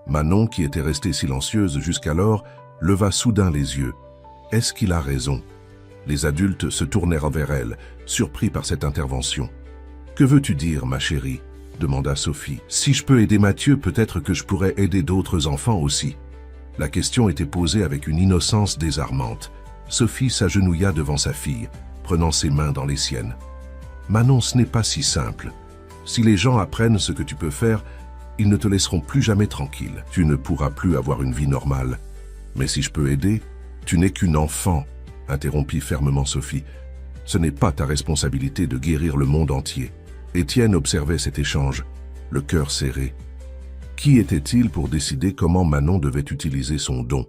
Manon, qui était restée silencieuse jusqu'alors, leva soudain les yeux. « Est-ce qu'il a raison ?» Les adultes se tournèrent vers elle, surpris par cette intervention. Que veux-tu dire, ma chérie ? Demanda Sophie. Si je peux aider Mathieu, peut-être que je pourrais aider d'autres enfants aussi. La question était posée avec une innocence désarmante. Sophie s'agenouilla devant sa fille, prenant ses mains dans les siennes. Manon, ce n'est pas si simple. Si les gens apprennent ce que tu peux faire, ils ne te laisseront plus jamais tranquille. Tu ne pourras plus avoir une vie normale. Mais si je peux aider, tu n'es qu'une enfant, interrompit fermement Sophie. Ce n'est pas ta responsabilité de guérir le monde entier. Étienne observait cet échange, le cœur serré. Qui était-il pour décider comment Manon devait utiliser son don?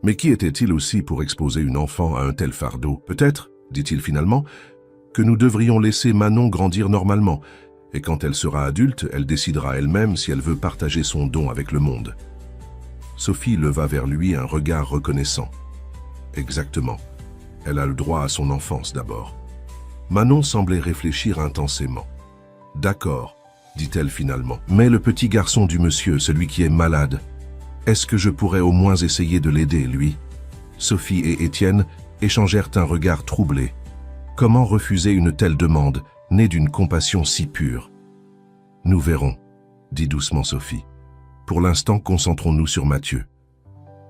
Mais qui était-il aussi pour exposer une enfant à un tel fardeau? Peut-être, dit-il finalement, que nous devrions laisser Manon grandir normalement, et quand elle sera adulte, elle décidera elle-même si elle veut partager son don avec le monde. Sophie leva vers lui un regard reconnaissant. Exactement. Elle a le droit à son enfance d'abord. Manon semblait réfléchir intensément. D'accord, dit-elle finalement. Mais le petit garçon du monsieur, celui qui est malade, est-ce que je pourrais au moins essayer de l'aider, lui? Sophie et Étienne échangèrent un regard troublé. Comment refuser une telle demande, née d'une compassion si pure? Nous verrons, dit doucement Sophie. Pour l'instant, concentrons-nous sur Mathieu.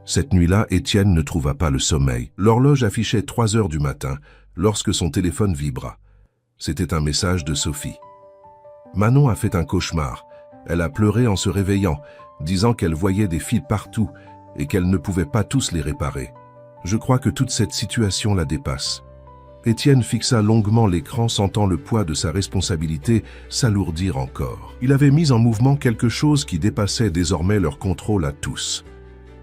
Cette nuit-là, Étienne ne trouva pas le sommeil. L'horloge affichait 3 heures du matin, lorsque son téléphone vibra. C'était un message de Sophie. Manon a fait un cauchemar. Elle a pleuré en se réveillant, disant qu'elle voyait des fils partout et qu'elle ne pouvait pas tous les réparer. Je crois que toute cette situation la dépasse. Étienne fixa longuement l'écran, sentant le poids de sa responsabilité s'alourdir encore. Il avait mis en mouvement quelque chose qui dépassait désormais leur contrôle à tous.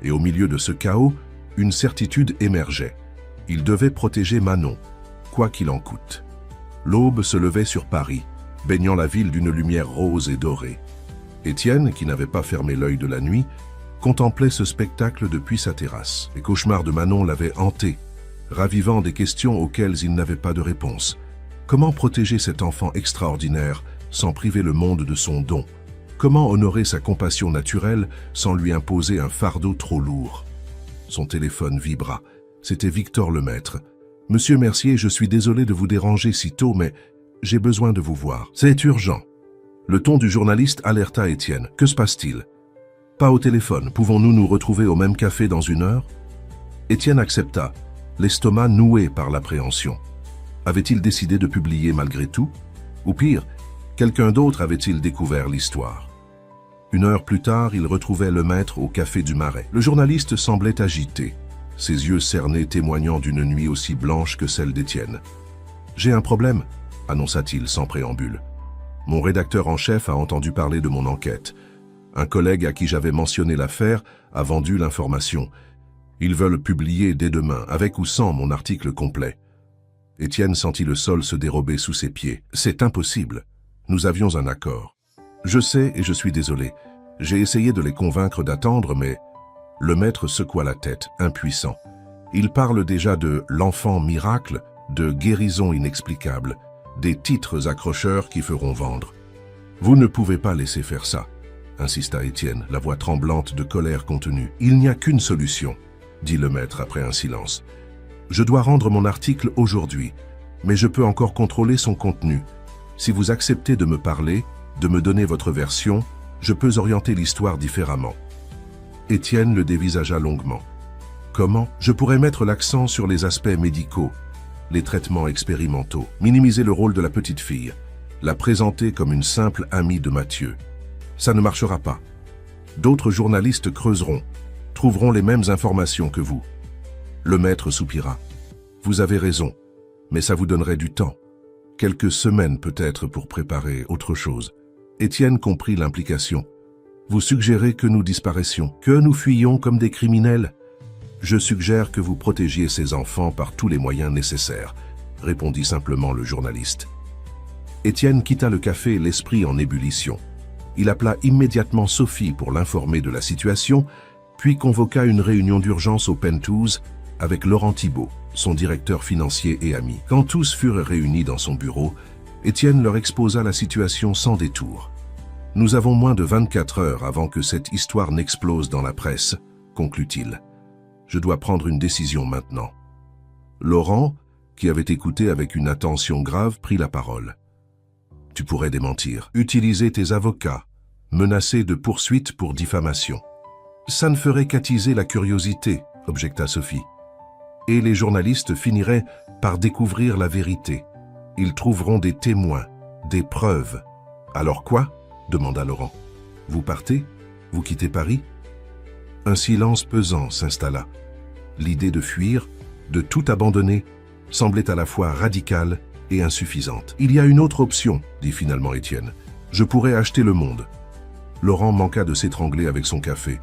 Et au milieu de ce chaos, une certitude émergeait. Il devait protéger Manon, quoi qu'il en coûte. L'aube se levait sur Paris, baignant la ville d'une lumière rose et dorée. Étienne, qui n'avait pas fermé l'œil de la nuit, contemplait ce spectacle depuis sa terrasse. Les cauchemars de Manon l'avaient hanté, ravivant des questions auxquelles il n'avait pas de réponse. Comment protéger cet enfant extraordinaire sans priver le monde de son don? Comment honorer sa compassion naturelle sans lui imposer un fardeau trop lourd? Son téléphone vibra. C'était Victor Lemaître. « Monsieur Mercier, je suis désolé de vous déranger si tôt, mais j'ai besoin de vous voir. C'est urgent. » Le ton du journaliste alerta Étienne. « Que se passe-t-il ?»« Pas au téléphone. Pouvons-nous nous retrouver au même café dans 1 heure ?» Étienne accepta, l'estomac noué par l'appréhension. Avait-il décidé de publier malgré tout? Ou pire, quelqu'un d'autre avait-il découvert l'histoire? 1 heure plus tard, il retrouvait Lemaître au café du Marais. Le journaliste semblait agité, ses yeux cernés témoignant d'une nuit aussi blanche que celle d'Étienne. « J'ai un problème », annonça-t-il sans préambule. « Mon rédacteur en chef a entendu parler de mon enquête. Un collègue à qui j'avais mentionné l'affaire a vendu l'information. Ils veulent publier dès demain, avec ou sans mon article complet. » Étienne sentit le sol se dérober sous ses pieds. « C'est impossible. Nous avions un accord. » « Je sais et je suis désolé. J'ai essayé de les convaincre d'attendre, mais... » Lemaître secoua la tête, impuissant. Il parle déjà de « l'enfant miracle », de « guérison inexplicable », des titres accrocheurs qui feront vendre. « Vous ne pouvez pas laisser faire ça », insista Étienne, la voix tremblante de colère contenue. « Il n'y a qu'une solution », dit Lemaître après un silence. « Je dois rendre mon article aujourd'hui, mais je peux encore contrôler son contenu. Si vous acceptez de me parler, de me donner votre version, je peux orienter l'histoire différemment. » Étienne le dévisagea longuement. « Comment? Je pourrais mettre l'accent sur les aspects médicaux, les traitements expérimentaux, minimiser le rôle de la petite fille, la présenter comme une simple amie de Mathieu. Ça ne marchera pas. D'autres journalistes creuseront, trouveront les mêmes informations que vous. » Lemaître soupira. « Vous avez raison, mais ça vous donnerait du temps. Quelques semaines peut-être pour préparer autre chose. » Étienne comprit l'implication. « Vous suggérez que nous disparaissions, que nous fuyions comme des criminels? Je suggère que vous protégiez ces enfants par tous les moyens nécessaires, » répondit simplement le journaliste. Étienne quitta le café, l'esprit en ébullition. Il appela immédiatement Sophie pour l'informer de la situation, puis convoqua une réunion d'urgence au Penthouse avec Laurent Thibault, son directeur financier et ami. Quand tous furent réunis dans son bureau, Étienne leur exposa la situation sans détour. « Nous avons moins de 24 heures avant que cette histoire n'explose dans la presse, » conclut-il. « Je dois prendre une décision maintenant. » Laurent, qui avait écouté avec une attention grave, prit la parole. « Tu pourrais démentir, utiliser tes avocats, menacer de poursuites pour diffamation. Ça ne ferait qu'attiser la curiosité, objecta Sophie. Et les journalistes finiraient par découvrir la vérité. Ils trouveront des témoins, des preuves. Alors quoi? Demanda Laurent. Vous partez? Vous quittez Paris? Un silence pesant s'installa. L'idée de fuir, de tout abandonner, semblait à la fois radicale et insuffisante. Il y a une autre option, dit finalement Étienne. Je pourrais acheter le monde. Laurent manqua de s'étrangler avec son café.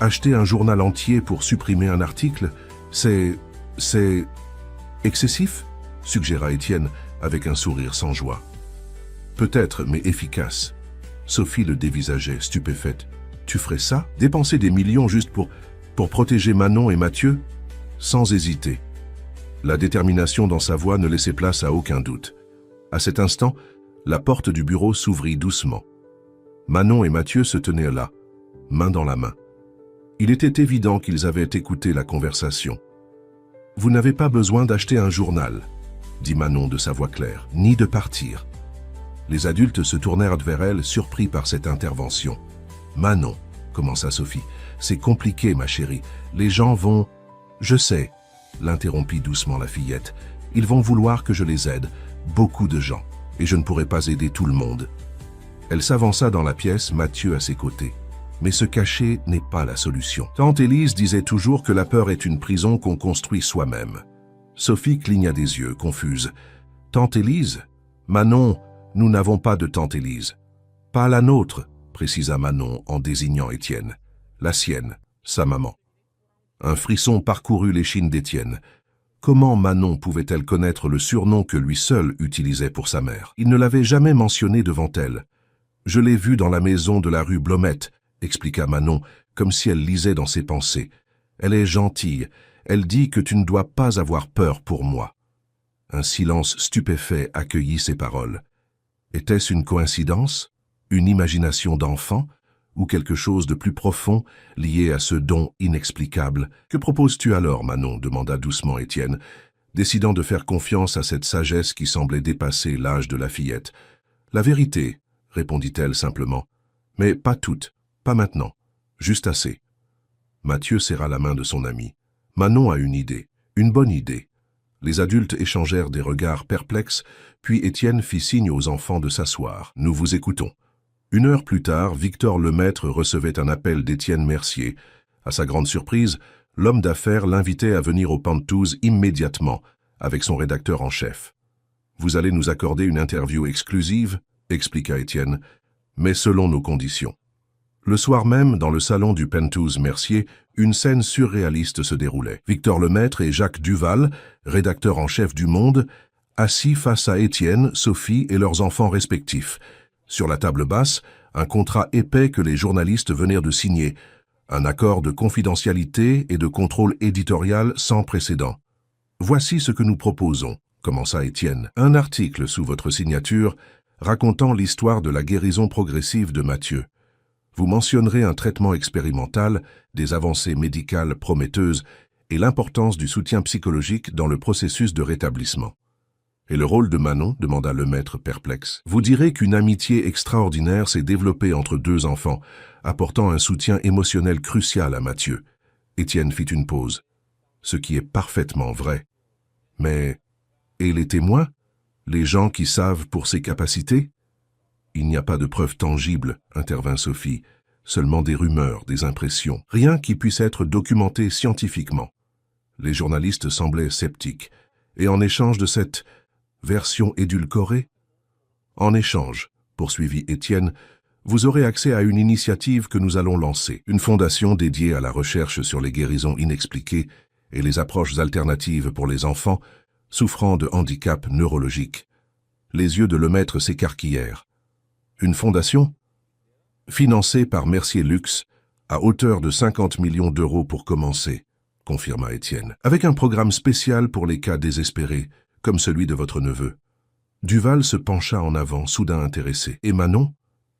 Acheter un journal entier pour supprimer un article, c'est excessif, suggéra Étienne avec un sourire sans joie. Peut-être, mais efficace. Sophie le dévisageait, stupéfaite. Tu ferais ça? Dépenser des millions juste pour protéger Manon et Mathieu? Sans hésiter. La détermination dans sa voix ne laissait place à aucun doute. À cet instant, la porte du bureau s'ouvrit doucement. Manon et Mathieu se tenaient là, main dans la main. Il était évident qu'ils avaient écouté la conversation. « Vous n'avez pas besoin d'acheter un journal », dit Manon de sa voix claire, « ni de partir. » Les adultes se tournèrent vers elle, surpris par cette intervention. « Manon, » commença Sophie, « c'est compliqué, ma chérie. Les gens vont... »« Je sais, » l'interrompit doucement la fillette. « Ils vont vouloir que je les aide, beaucoup de gens, et je ne pourrai pas aider tout le monde. » Elle s'avança dans la pièce, Mathieu à ses côtés. Mais se cacher n'est pas la solution. Tante Élise disait toujours que la peur est une prison qu'on construit soi-même. Sophie cligna des yeux, confuse. « Tante Élise? Manon, nous n'avons pas de tante Élise. »« Pas la nôtre, » précisa Manon en désignant Étienne. « La sienne, sa maman. » Un frisson parcourut l'échine d'Étienne. Comment Manon pouvait-elle connaître le surnom que lui seul utilisait pour sa mère? Il ne l'avait jamais mentionné devant elle. « Je l'ai vue dans la maison de la rue Blomette, » expliqua Manon, comme si elle lisait dans ses pensées. « Elle est gentille. Elle dit que tu ne dois pas avoir peur pour moi. » Un silence stupéfait accueillit ces paroles. Était-ce une coïncidence? Une imagination d'enfant? Ou quelque chose de plus profond, lié à ce don inexplicable? « Que proposes-tu alors, Manon » demanda doucement Étienne, décidant de faire confiance à cette sagesse qui semblait dépasser l'âge de la fillette. « La vérité, » répondit-elle simplement. « Mais pas toute, pas maintenant, juste assez. » Mathieu serra la main de son ami. Manon a une idée, une bonne idée. Les adultes échangèrent des regards perplexes, puis Étienne fit signe aux enfants de s'asseoir. « Nous vous écoutons. » 1 heure plus tard, Victor Lemaître recevait un appel d'Étienne Mercier. À sa grande surprise, l'homme d'affaires l'invitait à venir au Pantouse immédiatement, avec son rédacteur en chef. « Vous allez nous accorder une interview exclusive ?» expliqua Étienne, « mais selon nos conditions. » Le soir même, dans le salon du Pantouse Mercier, une scène surréaliste se déroulait. Victor Lemaître et Jacques Duval, rédacteurs en chef du Monde, assis face à Étienne, Sophie et leurs enfants respectifs. Sur la table basse, un contrat épais que les journalistes venaient de signer, un accord de confidentialité et de contrôle éditorial sans précédent. « Voici ce que nous proposons », commença Étienne. « Un article sous votre signature racontant l'histoire de la guérison progressive de Mathieu. Vous mentionnerez un traitement expérimental, des avancées médicales prometteuses et l'importance du soutien psychologique dans le processus de rétablissement. » « Et le rôle de Manon ?» demanda Lemaître perplexe. « Vous direz qu'une amitié extraordinaire s'est développée entre 2 enfants, apportant un soutien émotionnel crucial à Mathieu. » Étienne fit une pause. « Ce qui est parfaitement vrai. Mais, et les témoins? Les gens qui savent pour ses capacités? » « Il n'y a pas de preuves tangibles, » intervint Sophie, « seulement des rumeurs, des impressions. Rien qui puisse être documenté scientifiquement. » Les journalistes semblaient sceptiques. « Et en échange de cette version édulcorée? » « En échange, » poursuivit Étienne, « vous aurez accès à une initiative que nous allons lancer, une fondation dédiée à la recherche sur les guérisons inexpliquées et les approches alternatives pour les enfants souffrant de handicap neurologiques. » Les yeux de Lemaître s'écarquillèrent. « Une fondation ? » Financée par Mercier Luxe, à hauteur de 50 millions d'euros pour commencer, confirma Étienne, avec un programme spécial pour les cas désespérés, comme celui de votre neveu. Duval se pencha en avant, soudain intéressé. « Et Manon?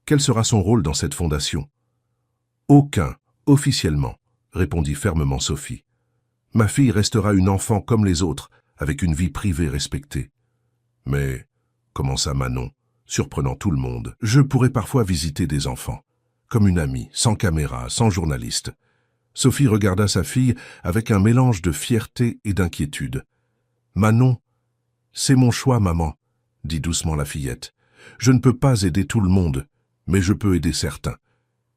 Quel sera son rôle dans cette fondation ?»« Aucun, officiellement, » répondit fermement Sophie. « Ma fille restera une enfant comme les autres, avec une vie privée respectée. »« Mais, » commença Manon, surprenant tout le monde. Je pourrais parfois visiter des enfants, comme une amie, sans caméra, sans journaliste. Sophie regarda sa fille avec un mélange de fierté et d'inquiétude. « Manon, c'est mon choix, maman, » dit doucement la fillette. « Je ne peux pas aider tout le monde, mais je peux aider certains. »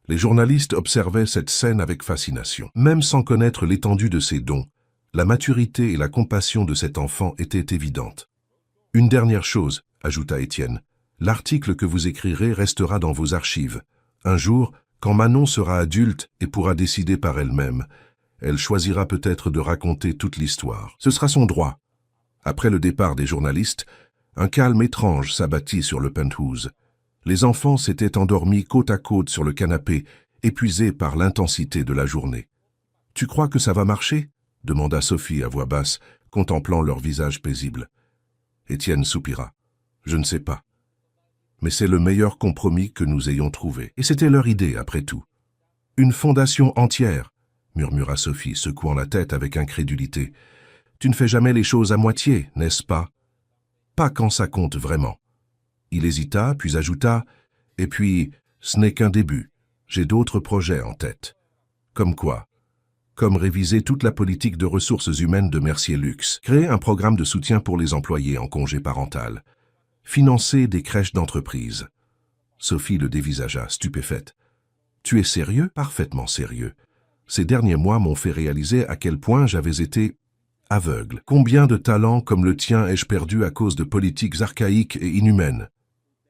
Les journalistes observaient cette scène avec fascination. Même sans connaître l'étendue de ses dons, la maturité et la compassion de cet enfant étaient évidentes. « Une dernière chose, » ajouta Étienne. « L'article que vous écrirez restera dans vos archives. Un jour, quand Manon sera adulte et pourra décider par elle-même, elle choisira peut-être de raconter toute l'histoire. Ce sera son droit. » Après le départ des journalistes, un calme étrange s'abattit sur le penthouse. Les enfants s'étaient endormis côte à côte sur le canapé, épuisés par l'intensité de la journée. « Tu crois que ça va marcher ?» demanda Sophie à voix basse, contemplant leur visage paisible. Étienne soupira. « Je ne sais pas. Mais c'est le meilleur compromis que nous ayons trouvé. Et c'était leur idée, après tout. »« Une fondation entière » murmura Sophie, secouant la tête avec incrédulité. « Tu ne fais jamais les choses à moitié, n'est-ce pas ? Pas quand ça compte vraiment. » Il hésita, puis ajouta « Et puis, ce n'est qu'un début. J'ai d'autres projets en tête. » « Comme quoi ? » Comme réviser toute la politique de ressources humaines de Mercier Luxe, créer un programme de soutien pour les employés en congé parental, financer des crèches d'entreprise. Sophie le dévisagea, stupéfaite. « Tu es sérieux ? » « Parfaitement sérieux. Ces derniers mois m'ont fait réaliser à quel point j'avais été aveugle. Combien de talents comme le tien ai-je perdu à cause de politiques archaïques et inhumaines ?»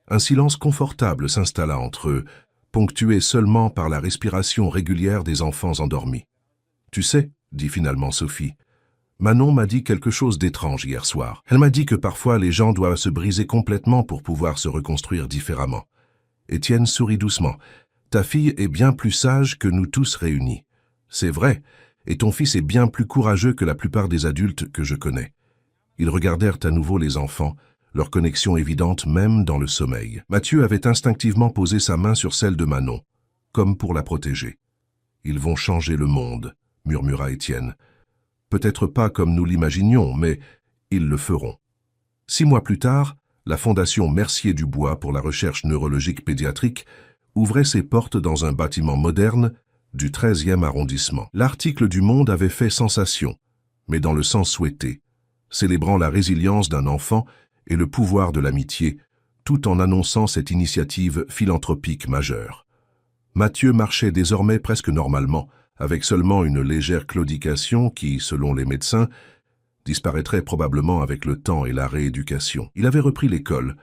Un silence confortable s'installa entre eux, ponctué seulement par la respiration régulière des enfants endormis. « Tu sais, » dit finalement Sophie, « Manon m'a dit quelque chose d'étrange hier soir. Elle m'a dit que parfois les gens doivent se briser complètement pour pouvoir se reconstruire différemment. » Étienne sourit doucement. « Ta fille est bien plus sage que nous tous réunis. C'est vrai, et ton fils est bien plus courageux que la plupart des adultes que je connais. » Ils regardèrent à nouveau les enfants, leur connexion évidente même dans le sommeil. Mathieu avait instinctivement posé sa main sur celle de Manon, comme pour la protéger. « Ils vont changer le monde », murmura Étienne. « Peut-être pas comme nous l'imaginions, mais ils le feront. » 6 mois plus tard, la Fondation Mercier-Dubois pour la recherche neurologique pédiatrique ouvrait ses portes dans un bâtiment moderne du 13e arrondissement. L'article du Monde avait fait sensation, mais dans le sens souhaité, célébrant la résilience d'un enfant et le pouvoir de l'amitié, tout en annonçant cette initiative philanthropique majeure. Mathieu marchait désormais presque normalement, avec seulement une légère claudication qui, selon les médecins, disparaîtrait probablement avec le temps et la rééducation. Il avait repris l'école,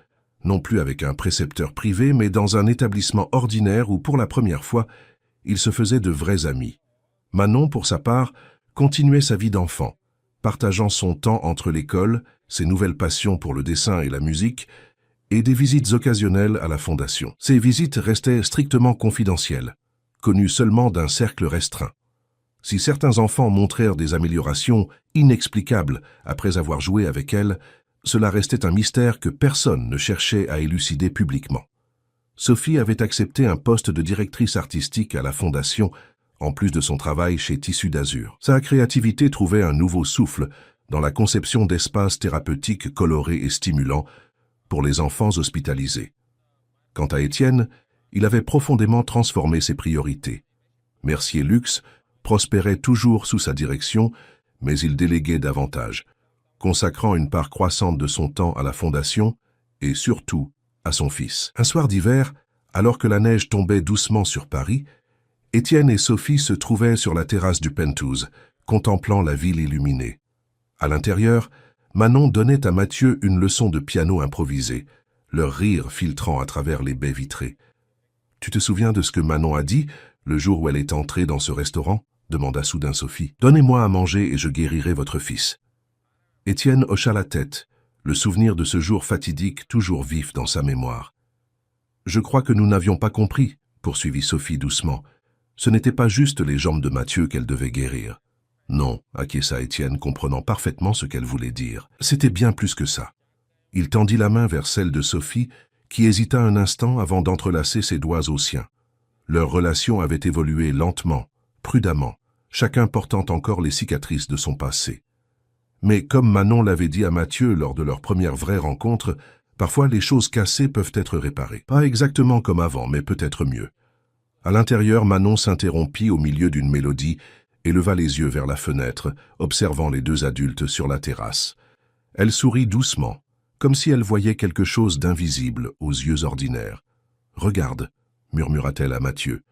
non plus avec un précepteur privé, mais dans un établissement ordinaire où, pour la première fois, il se faisait de vrais amis. Manon, pour sa part, continuait sa vie d'enfant, partageant son temps entre l'école, ses nouvelles passions pour le dessin et la musique, et des visites occasionnelles à la Fondation. Ces visites restaient strictement confidentielles, connues seulement d'un cercle restreint. Si certains enfants montrèrent des améliorations inexplicables après avoir joué avec elle, cela restait un mystère que personne ne cherchait à élucider publiquement. Sophie avait accepté un poste de directrice artistique à la Fondation, en plus de son travail chez Tissu d'Azur. Sa créativité trouvait un nouveau souffle dans la conception d'espaces thérapeutiques colorés et stimulants pour les enfants hospitalisés. Quant à Étienne, il avait profondément transformé ses priorités. Mercier Luxe prospérait toujours sous sa direction, mais il déléguait davantage, consacrant une part croissante de son temps à la Fondation et surtout à son fils. Un soir d'hiver, alors que la neige tombait doucement sur Paris, Étienne et Sophie se trouvaient sur la terrasse du penthouse, contemplant la ville illuminée. À l'intérieur, Manon donnait à Mathieu une leçon de piano improvisée, leur rire filtrant à travers les baies vitrées. « Tu te souviens de ce que Manon a dit le jour où elle est entrée dans ce restaurant ?» demanda soudain Sophie. « Donnez-moi à manger et je guérirai votre fils. » Étienne hocha la tête, le souvenir de ce jour fatidique toujours vif dans sa mémoire. « Je crois que nous n'avions pas compris, » poursuivit Sophie doucement. « Ce n'était pas juste les jambes de Mathieu qu'elle devait guérir. »« Non, » acquiesça Étienne, comprenant parfaitement ce qu'elle voulait dire. « C'était bien plus que ça. » Il tendit la main vers celle de Sophie, qui hésita un instant avant d'entrelacer ses doigts aux siens. Leur relation avait évolué lentement, prudemment, chacun portant encore les cicatrices de son passé. Mais comme Manon l'avait dit à Mathieu lors de leur première vraie rencontre, Parfois, les choses cassées peuvent être réparées. Pas exactement comme avant, mais peut-être mieux. À l'intérieur, Manon s'interrompit au milieu d'une mélodie et leva les yeux vers la fenêtre, observant les deux adultes sur la terrasse. Elle sourit doucement, comme si elle voyait quelque chose d'invisible aux yeux ordinaires. « Regarde », murmura-t-elle à Mathieu.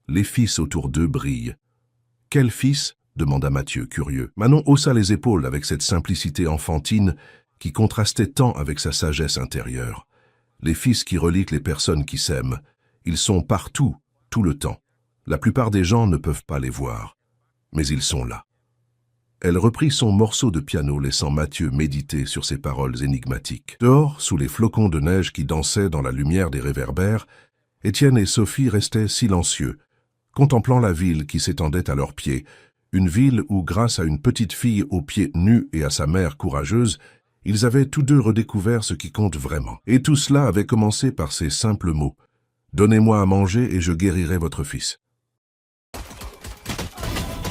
Les fils autour d'eux brillent. « Quel fils ?» demanda Mathieu, curieux. Manon haussa les épaules avec cette simplicité enfantine qui contrastait tant avec sa sagesse intérieure. Les fils qui relient les personnes qui s'aiment, ils sont partout, tout le temps. La plupart des gens ne peuvent pas les voir, mais ils sont là. Elle reprit son morceau de piano, laissant Mathieu méditer sur ces paroles énigmatiques. Dehors, sous les flocons de neige qui dansaient dans la lumière des réverbères, Étienne et Sophie restaient silencieux, contemplant la ville qui s'étendait à leurs pieds, une ville où, grâce à une petite fille aux pieds nus et à sa mère courageuse, ils avaient tous deux redécouvert ce qui compte vraiment. Et tout cela avait commencé par ces simples mots. « Donnez-moi à manger et je guérirai votre fils. »